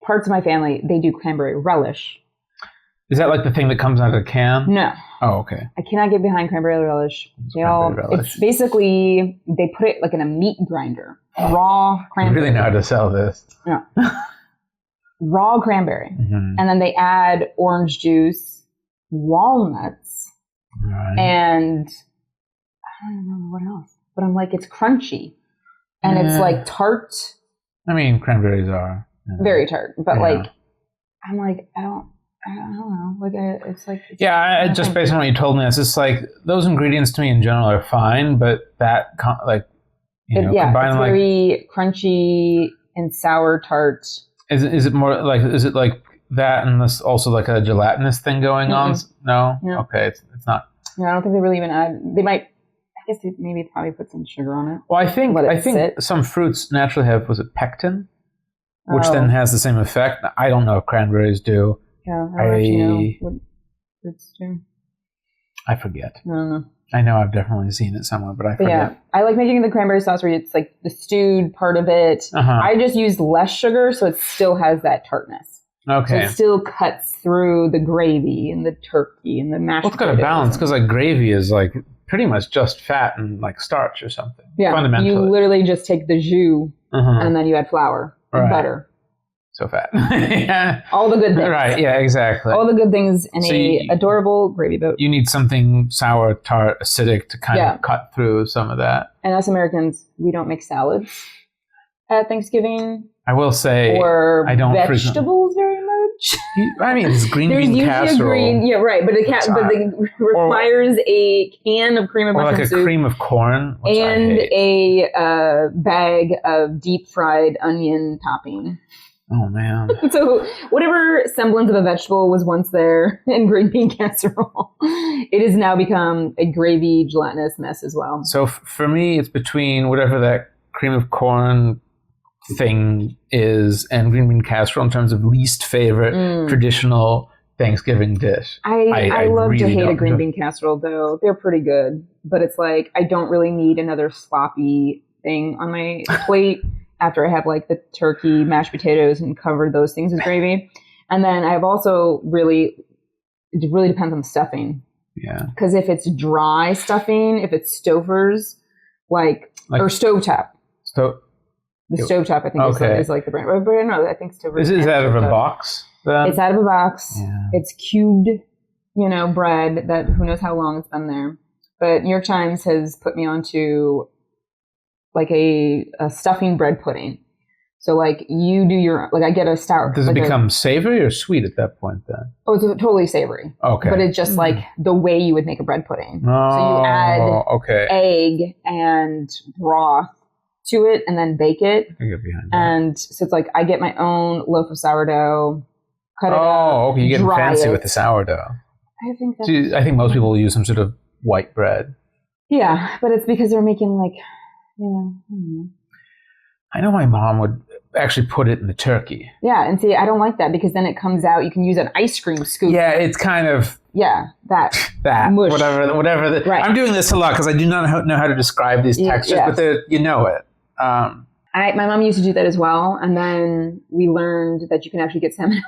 Speaker 2: parts of my family, they do cranberry relish.
Speaker 1: Is that like the thing that comes out of the can?
Speaker 2: No.
Speaker 1: Oh, okay.
Speaker 2: I cannot get behind cranberry relish. It's basically, they put it like in a meat grinder. Raw cranberry.
Speaker 1: You really know how to sell this.
Speaker 2: No. Raw cranberry. And then they add orange juice, walnuts, and I don't know what else. But I'm like, it's crunchy. And it's like tart.
Speaker 1: I mean, cranberries are.
Speaker 2: Very tart. But I'm like, I don't know. Like, it's like...
Speaker 1: It's just based on what you told me, it's just like, those ingredients to me in general are fine, but that, combine
Speaker 2: it's very crunchy and sour tart.
Speaker 1: Is it more like, is it like that and this also like a gelatinous thing going on? No? Okay, it's not.
Speaker 2: No, I don't think they really even add, they might, I guess they maybe probably put some sugar on it.
Speaker 1: Well, I think some fruits naturally have, was it pectin? Which then has the same effect. I don't know if cranberries do.
Speaker 2: Yeah, I don't actually know what fruits do.
Speaker 1: I forget.
Speaker 2: I don't know.
Speaker 1: I know I've definitely seen it somewhere, but I forget.
Speaker 2: Yeah, I like making the cranberry sauce where it's like the stewed part of it. I just use less sugar, so it still has that tartness.
Speaker 1: Okay.
Speaker 2: So it still cuts through the gravy and the turkey and the mashed potatoes.
Speaker 1: Well, it's got a balance, because like gravy is like pretty much just fat and like starch or something.
Speaker 2: Yeah,
Speaker 1: fundamentally.
Speaker 2: You literally just take the jus and then you add flour and butter.
Speaker 1: So fat. Yeah.
Speaker 2: All the good things.
Speaker 1: Right, yeah, exactly.
Speaker 2: All the good things in adorable gravy boat.
Speaker 1: You need something sour, tart, acidic to kind of cut through some of that.
Speaker 2: And us Americans, we don't make salads at Thanksgiving.
Speaker 1: I will say,
Speaker 2: or vegetables very much.
Speaker 1: I mean, it's green
Speaker 2: There's
Speaker 1: bean
Speaker 2: usually
Speaker 1: casserole.
Speaker 2: a green, yeah, right, but it requires a can of cream of
Speaker 1: or
Speaker 2: mushroom
Speaker 1: like a
Speaker 2: soup
Speaker 1: cream of corn, which
Speaker 2: and
Speaker 1: I hate.
Speaker 2: a bag of deep fried onion topping.
Speaker 1: Oh man.
Speaker 2: So whatever semblance of a vegetable was once there in green bean casserole, it has now become a gravy gelatinous mess as well.
Speaker 1: So for me, it's between whatever that cream of corn thing is and green bean casserole in terms of least favorite traditional Thanksgiving dish.
Speaker 2: I love
Speaker 1: really
Speaker 2: to hate a
Speaker 1: don't
Speaker 2: green
Speaker 1: enjoy-
Speaker 2: bean casserole though. They're pretty good, but it's like I don't really need another sloppy thing on my plate after I have like the turkey, mashed potatoes, and covered those things with gravy. And then I've also it really depends on the stuffing.
Speaker 1: Yeah.
Speaker 2: Because if it's dry stuffing, if it's Stouffer's, like or stovetop.
Speaker 1: So
Speaker 2: The stovetop, I think, is like the brand. But no, I think Stouffer's.
Speaker 1: is out of a box then?
Speaker 2: It's out of a box.
Speaker 1: Yeah.
Speaker 2: It's cubed, bread that who knows how long it's been there. But New York Times has put me onto like a stuffing bread pudding. So like you do your, like I get a stout.
Speaker 1: Does it
Speaker 2: like
Speaker 1: become savory or sweet at that point then?
Speaker 2: Oh, it's totally savory.
Speaker 1: Okay.
Speaker 2: But it's just like the way you would make a bread pudding.
Speaker 1: Oh,
Speaker 2: So you add egg and broth to it and then bake it.
Speaker 1: I can get behind that.
Speaker 2: And so it's like I get my own loaf of sourdough, cut it up.
Speaker 1: Oh, okay. You're getting
Speaker 2: dry
Speaker 1: fancy
Speaker 2: it.
Speaker 1: with the sourdough.
Speaker 2: I think that's...
Speaker 1: See, I think most people use some sort of white bread.
Speaker 2: Yeah, but it's because they're making like, I don't know.
Speaker 1: I know my mom would actually put it in the turkey.
Speaker 2: Yeah, and see, I don't like that because then it comes out, you can use an ice cream scoop.
Speaker 1: Yeah, it's kind of...
Speaker 2: Yeah, that mush.
Speaker 1: Whatever.
Speaker 2: Right.
Speaker 1: I'm doing this a lot because I do not know how to describe these textures,
Speaker 2: yes.
Speaker 1: but you know it.
Speaker 2: My mom used to do that as well, and then we learned that you can actually get salmon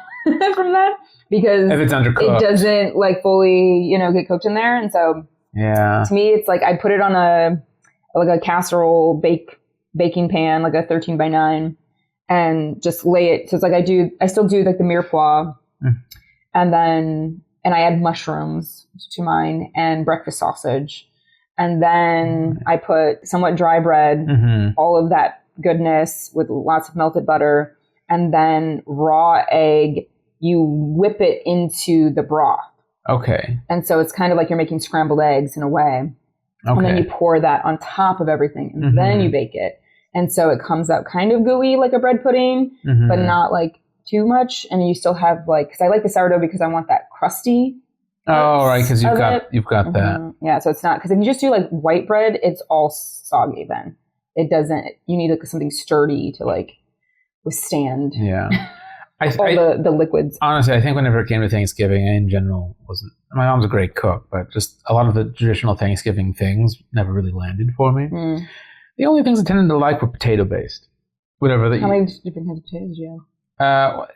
Speaker 2: from that because
Speaker 1: if it's undercooked,
Speaker 2: it doesn't like fully, get cooked in there. And so,
Speaker 1: yeah,
Speaker 2: to me, it's like I put it on a casserole baking pan, like a 13x9, and just lay it. So it's like I still do like the mirepoix, and I add mushrooms to mine and breakfast sausage. And then I put somewhat dry bread, all of that goodness with lots of melted butter, and then raw egg. You whip it into the broth.
Speaker 1: Okay.
Speaker 2: And so it's kind of like you're making scrambled eggs in a way.
Speaker 1: Okay.
Speaker 2: And then you pour that on top of everything, and then you bake it. And so it comes out kind of gooey like a bread pudding, but not like too much. And you still have because I like the sourdough because I want that crusty.
Speaker 1: Oh, right, because you've got that.
Speaker 2: Yeah, so it's not, because if you just do like white bread, it's all soggy then. It doesn't, you need something sturdy to withstand the liquids.
Speaker 1: Honestly, I think whenever it came to Thanksgiving, I in general my mom's a great cook, but just a lot of the traditional Thanksgiving things never really landed for me. The only things I tended to like were potato-based. How
Speaker 2: many different kinds of potatoes do you
Speaker 1: have?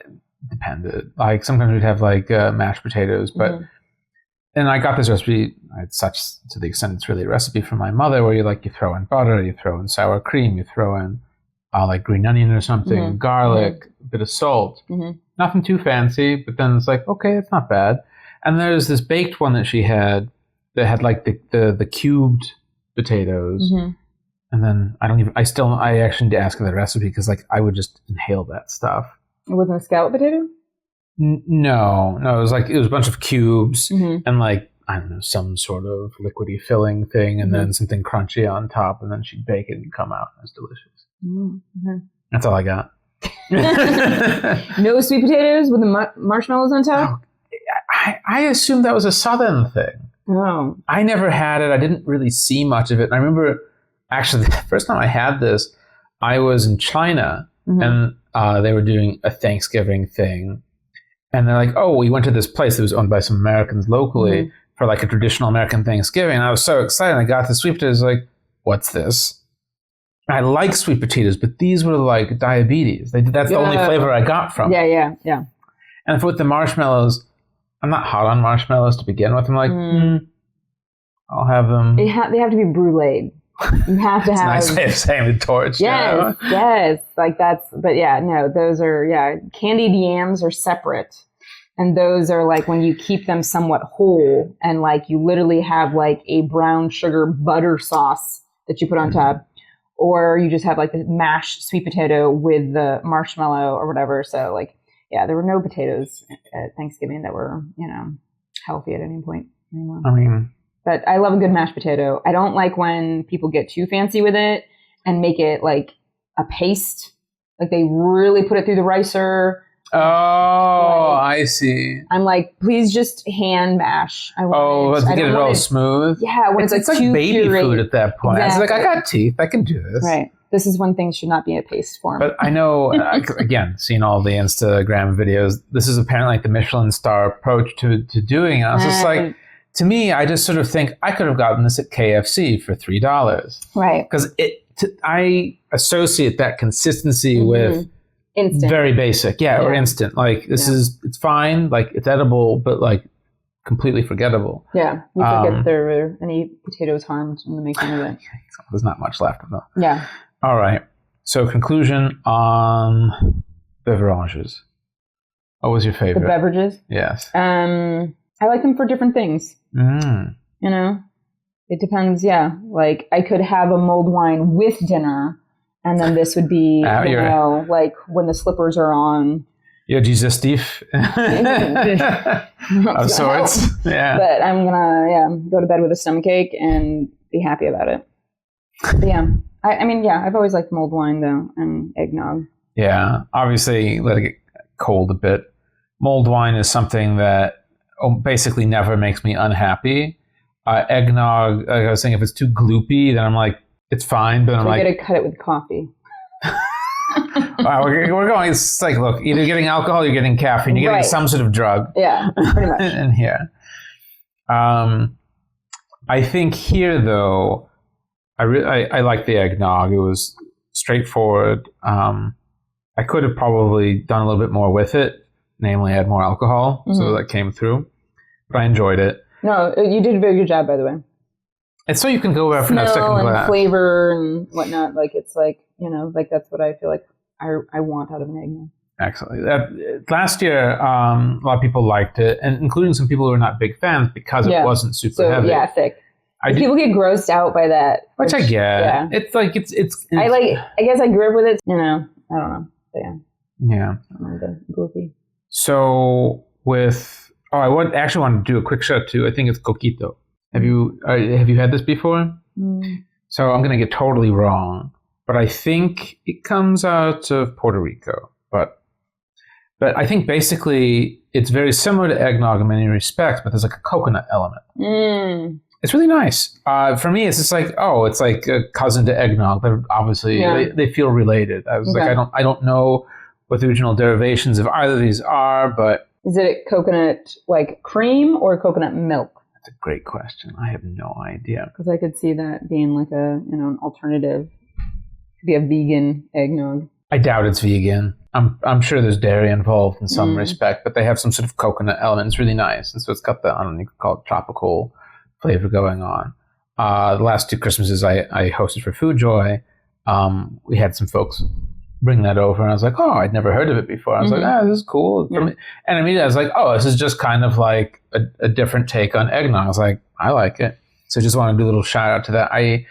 Speaker 1: Depended. Like sometimes we'd have mashed potatoes, but and I got this recipe. It's such to the extent it's really a recipe from my mother, where you throw in butter, you throw in sour cream, you throw in green onion or something, garlic, a bit of salt. Nothing too fancy, but then it's like, okay, it's not bad. And there's this baked one that she had that had the cubed potatoes. And then I actually need to ask her the recipe because I would just inhale that stuff.
Speaker 2: It wasn't a scallop potato?
Speaker 1: No, it was a bunch of cubes and I don't know, some sort of liquidy filling thing, and then something crunchy on top, and then she'd bake it and come out. It was delicious. That's all I got.
Speaker 2: No sweet potatoes with the marshmallows on top?
Speaker 1: I assumed that was a Southern thing.
Speaker 2: Oh.
Speaker 1: I never had it. I didn't really see much of it. And I remember, actually, the first time I had this, I was in China, and they were doing a Thanksgiving thing. And they're like, oh, we went to this place that was owned by some Americans locally for a traditional American Thanksgiving. And I was so excited. I got the sweet potatoes, what's this? And I like sweet potatoes, but these were diabetes. That's the only flavor I got from it.
Speaker 2: Yeah.
Speaker 1: And with the marshmallows, I'm not hot on marshmallows to begin with. I'm like, I'll have them.
Speaker 2: They have to be bruleed. You have to have.
Speaker 1: It's a nice way of saying the torch.
Speaker 2: Yes. But those are, candied yams are separate. And those are when you keep them somewhat whole and you literally have a brown sugar butter sauce that you put on top. Or you just have the mashed sweet potato with the marshmallow or whatever. So yeah, there were no potatoes at Thanksgiving that were, healthy at any point anymore.
Speaker 1: I mean,
Speaker 2: but I love a good mashed potato. I don't like when people get too fancy with it and make it like a paste. Like they really put it through the ricer.
Speaker 1: Oh, I see.
Speaker 2: I'm like, please just hand mash.
Speaker 1: To get it all smooth.
Speaker 2: Yeah, when it's like
Speaker 1: baby
Speaker 2: puree.
Speaker 1: food at that point.
Speaker 2: Exactly.
Speaker 1: It's like, I got teeth. I can do this.
Speaker 2: Right. This is when things should not be a paste form.
Speaker 1: But I know, again, seeing all the Instagram videos, this is apparently like the Michelin star approach to doing it. I was just like, to me, I just sort of think I could have gotten this at KFC for $3.
Speaker 2: Right.
Speaker 1: Because I associate that consistency with
Speaker 2: instant.
Speaker 1: Very basic. Yeah, or instant. Like, it's fine. Like, it's edible, but like completely forgettable.
Speaker 2: Yeah. You forget there were any potatoes harmed in the making of it.
Speaker 1: There's not much left of them.
Speaker 2: Yeah.
Speaker 1: All right. So conclusion on beverages. What was your favorite?
Speaker 2: The beverages?
Speaker 1: Yes.
Speaker 2: I like them for different things. It depends. Yeah. Like I could have a mulled wine with dinner, and then this would be, like when the slippers are on.
Speaker 1: Your digestif of sorts. Yeah.
Speaker 2: But I'm gonna go to bed with a stomachache and be happy about it. But yeah. I mean, I've always liked mulled wine though, and eggnog. Yeah,
Speaker 1: obviously let it get cold a bit. Mulled wine is something that basically never makes me unhappy. Eggnog, like I was saying, if it's too gloopy, then I'm like, it's fine. But I'm like,
Speaker 2: you gotta cut it with coffee.
Speaker 1: Wow, we're going. It's like, look, either getting alcohol, you're getting caffeine, you're getting some sort of drug.
Speaker 2: Yeah, pretty much.
Speaker 1: In here, I think here though. I like the eggnog. It was straightforward. I could have probably done a little bit more with it, namely add more alcohol, so that came through. But I enjoyed it.
Speaker 2: No, you did a very good job, by the way.
Speaker 1: And so you can go after that second glass.
Speaker 2: And flavor and whatnot. Like it's like, like that's what I feel like I want out of an eggnog.
Speaker 1: Excellent. Last year, a lot of people liked it, and including some people who were not big fans because it wasn't super heavy.
Speaker 2: Yeah, thick. People get grossed out by that,
Speaker 1: which I get. Yeah. It's like it's.
Speaker 2: I guess I grew up with it. I don't know. But
Speaker 1: yeah.
Speaker 2: The goofy.
Speaker 1: So I actually want to do a quick shout to. I think it's coquito. Have you had this before? So I'm going to get totally wrong, but I think it comes out of Puerto Rico. But I think basically it's very similar to eggnog in many respects, but there's like a coconut element. It's really nice. For me, it's just like, it's like a cousin to eggnog. They're obviously, they feel related. I was like, I don't know what the original derivations of either of these are, but...
Speaker 2: Is it coconut, like, cream or coconut milk?
Speaker 1: That's a great question. I have no idea.
Speaker 2: Because I could see that being like an alternative. Could be a vegan eggnog.
Speaker 1: I doubt it's vegan. I'm sure there's dairy involved in some respect, but they have some sort of coconut element. It's really nice. And so it's got you could call it tropical flavor going on. The last 2 Christmases I hosted for Food Joy, we had some folks bring that over, and I was like, I'd never heard of it before. I was like, this is cool. Yeah. And immediately I was like, this is just kind of like a different take on eggnog. I was like, I like it. So I just want to do a little shout out to that. I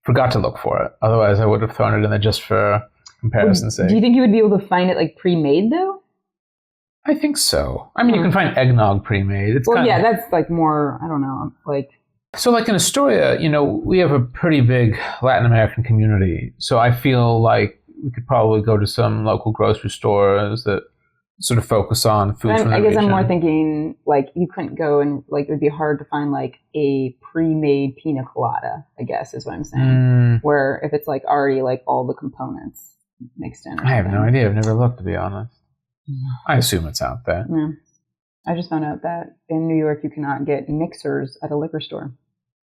Speaker 1: forgot to look for it. Otherwise I would have thrown it in there just for comparison's sake.
Speaker 2: Do you think you would be able to find it like pre-made though?
Speaker 1: I think so. I mean, you can find eggnog pre-made.
Speaker 2: That's like more, I don't know, like...
Speaker 1: So like in Astoria, we have a pretty big Latin American community. So I feel like we could probably go to some local grocery stores that sort of focus on food from the region.
Speaker 2: I'm more thinking like you couldn't go and like it would be hard to find like a pre-made pina colada, I guess is what I'm saying. Where if it's like already like all the components mixed in.
Speaker 1: I have no idea. I've never looked, to be honest. I assume it's out there.
Speaker 2: Yeah. I just found out that in New York, you cannot get mixers at a liquor store.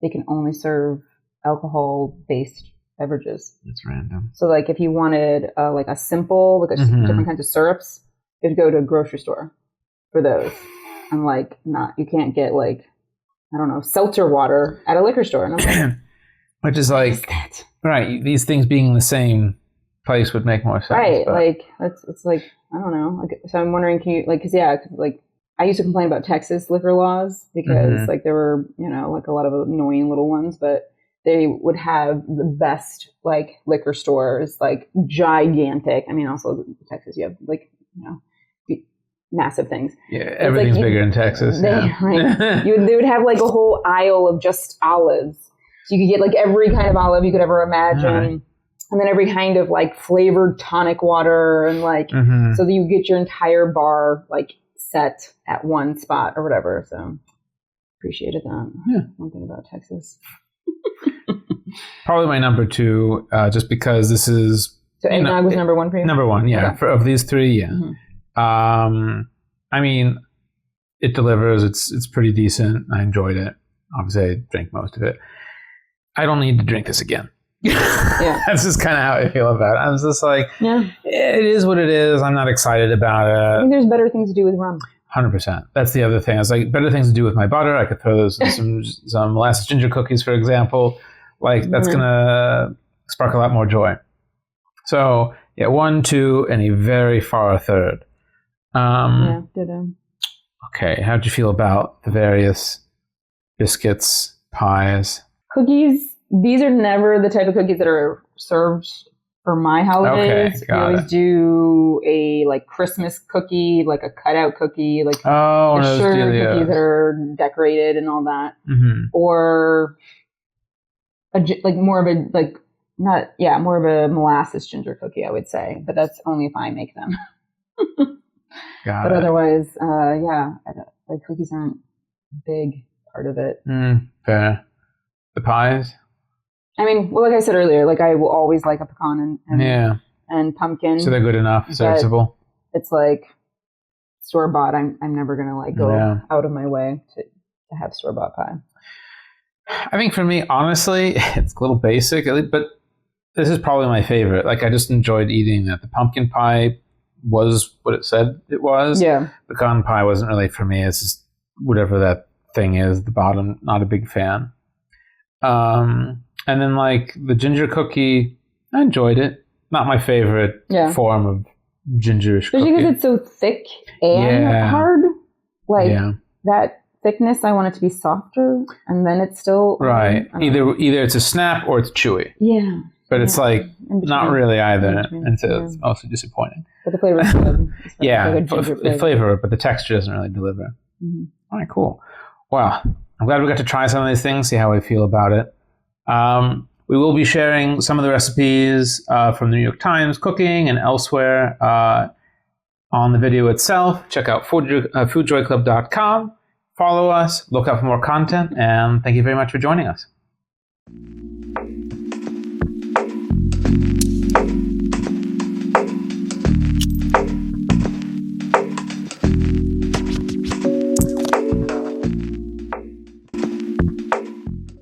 Speaker 2: They can only serve alcohol-based beverages.
Speaker 1: That's random.
Speaker 2: So, like, if you wanted like a simple, like different kinds of syrups, you'd go to a grocery store for those. I'm like, you can't get like, I don't know, seltzer water at a liquor store. And I'm like,
Speaker 1: which is like, right? These things being in the same place would make more sense.
Speaker 2: Right? But. Like, it's like. I don't know. Like, so I'm wondering, can you, cause I used to complain about Texas liquor laws because like there were, like a lot of annoying little ones, but they would have the best like liquor stores, like gigantic. I mean, also Texas, you have like, massive things.
Speaker 1: Yeah, everything's bigger in Texas.
Speaker 2: They would have like a whole aisle of just olives. So you could get like every kind of olive you could ever imagine. Right. And then every kind of like flavored tonic water and like, so that you get your entire bar like set at one spot or whatever. So appreciated that.
Speaker 1: Yeah.
Speaker 2: One thing about Texas.
Speaker 1: Probably my number 2, just because this is...
Speaker 2: So eggnog was number 1 for you?
Speaker 1: Number 1, yeah. Okay. Of these 3, yeah. I mean, it delivers. It's pretty decent. I enjoyed it. Obviously, I drank most of it. I don't need to drink this again. Yeah. That's just kind of how I feel about it. I was just like, it is what it is. I'm not excited about it.
Speaker 2: I think there's better things to do with rum.
Speaker 1: 100%. That's the other thing. It's like better things to do with my butter. I could throw those in some molasses ginger cookies, for example. Like that's gonna spark a lot more joy. So yeah, 1, 2, and a very far third.
Speaker 2: Ditto.
Speaker 1: Okay, how'd you feel about the various biscuits, pies?
Speaker 2: Cookies. These are never the type of cookies that are served for my holidays.
Speaker 1: Okay,
Speaker 2: we always do a like Christmas cookie, like a cutout cookie, like the sugar cookies that are decorated and all that, or more of a molasses ginger cookie, I would say, but that's only if I make them. But otherwise, like cookies aren't a big part of it.
Speaker 1: Fair. The pies?
Speaker 2: I mean, well, like I said earlier, like I will always like a pecan and pumpkin.
Speaker 1: So they're good enough, serviceable.
Speaker 2: It's like store bought. I'm never gonna like go out of my way to have store bought pie.
Speaker 1: I think for me, honestly, it's a little basic, but this is probably my favorite. Like I just enjoyed eating that. The pumpkin pie was what it said it was.
Speaker 2: Yeah.
Speaker 1: Pecan pie wasn't really for me. It's just whatever that thing is. The bottom, not a big fan. And then like the ginger cookie, I enjoyed it. Not my favorite form of gingerish cookie.
Speaker 2: Especially because it's so thick and hard. Like that thickness, I want it to be softer, and then it's still
Speaker 1: right. Either it's a snap or it's chewy.
Speaker 2: Yeah.
Speaker 1: But it's like not really either, and so it's mostly disappointing.
Speaker 2: But the flavor is good.
Speaker 1: The flavor, but the texture doesn't really deliver. All right, cool. Wow. I'm glad we got to try some of these things, see how I feel about it. We will be sharing some of the recipes from the New York Times Cooking and elsewhere on the video itself. Check out foodjoyclub.com. Follow us, look out for more content, and thank you very much for joining us.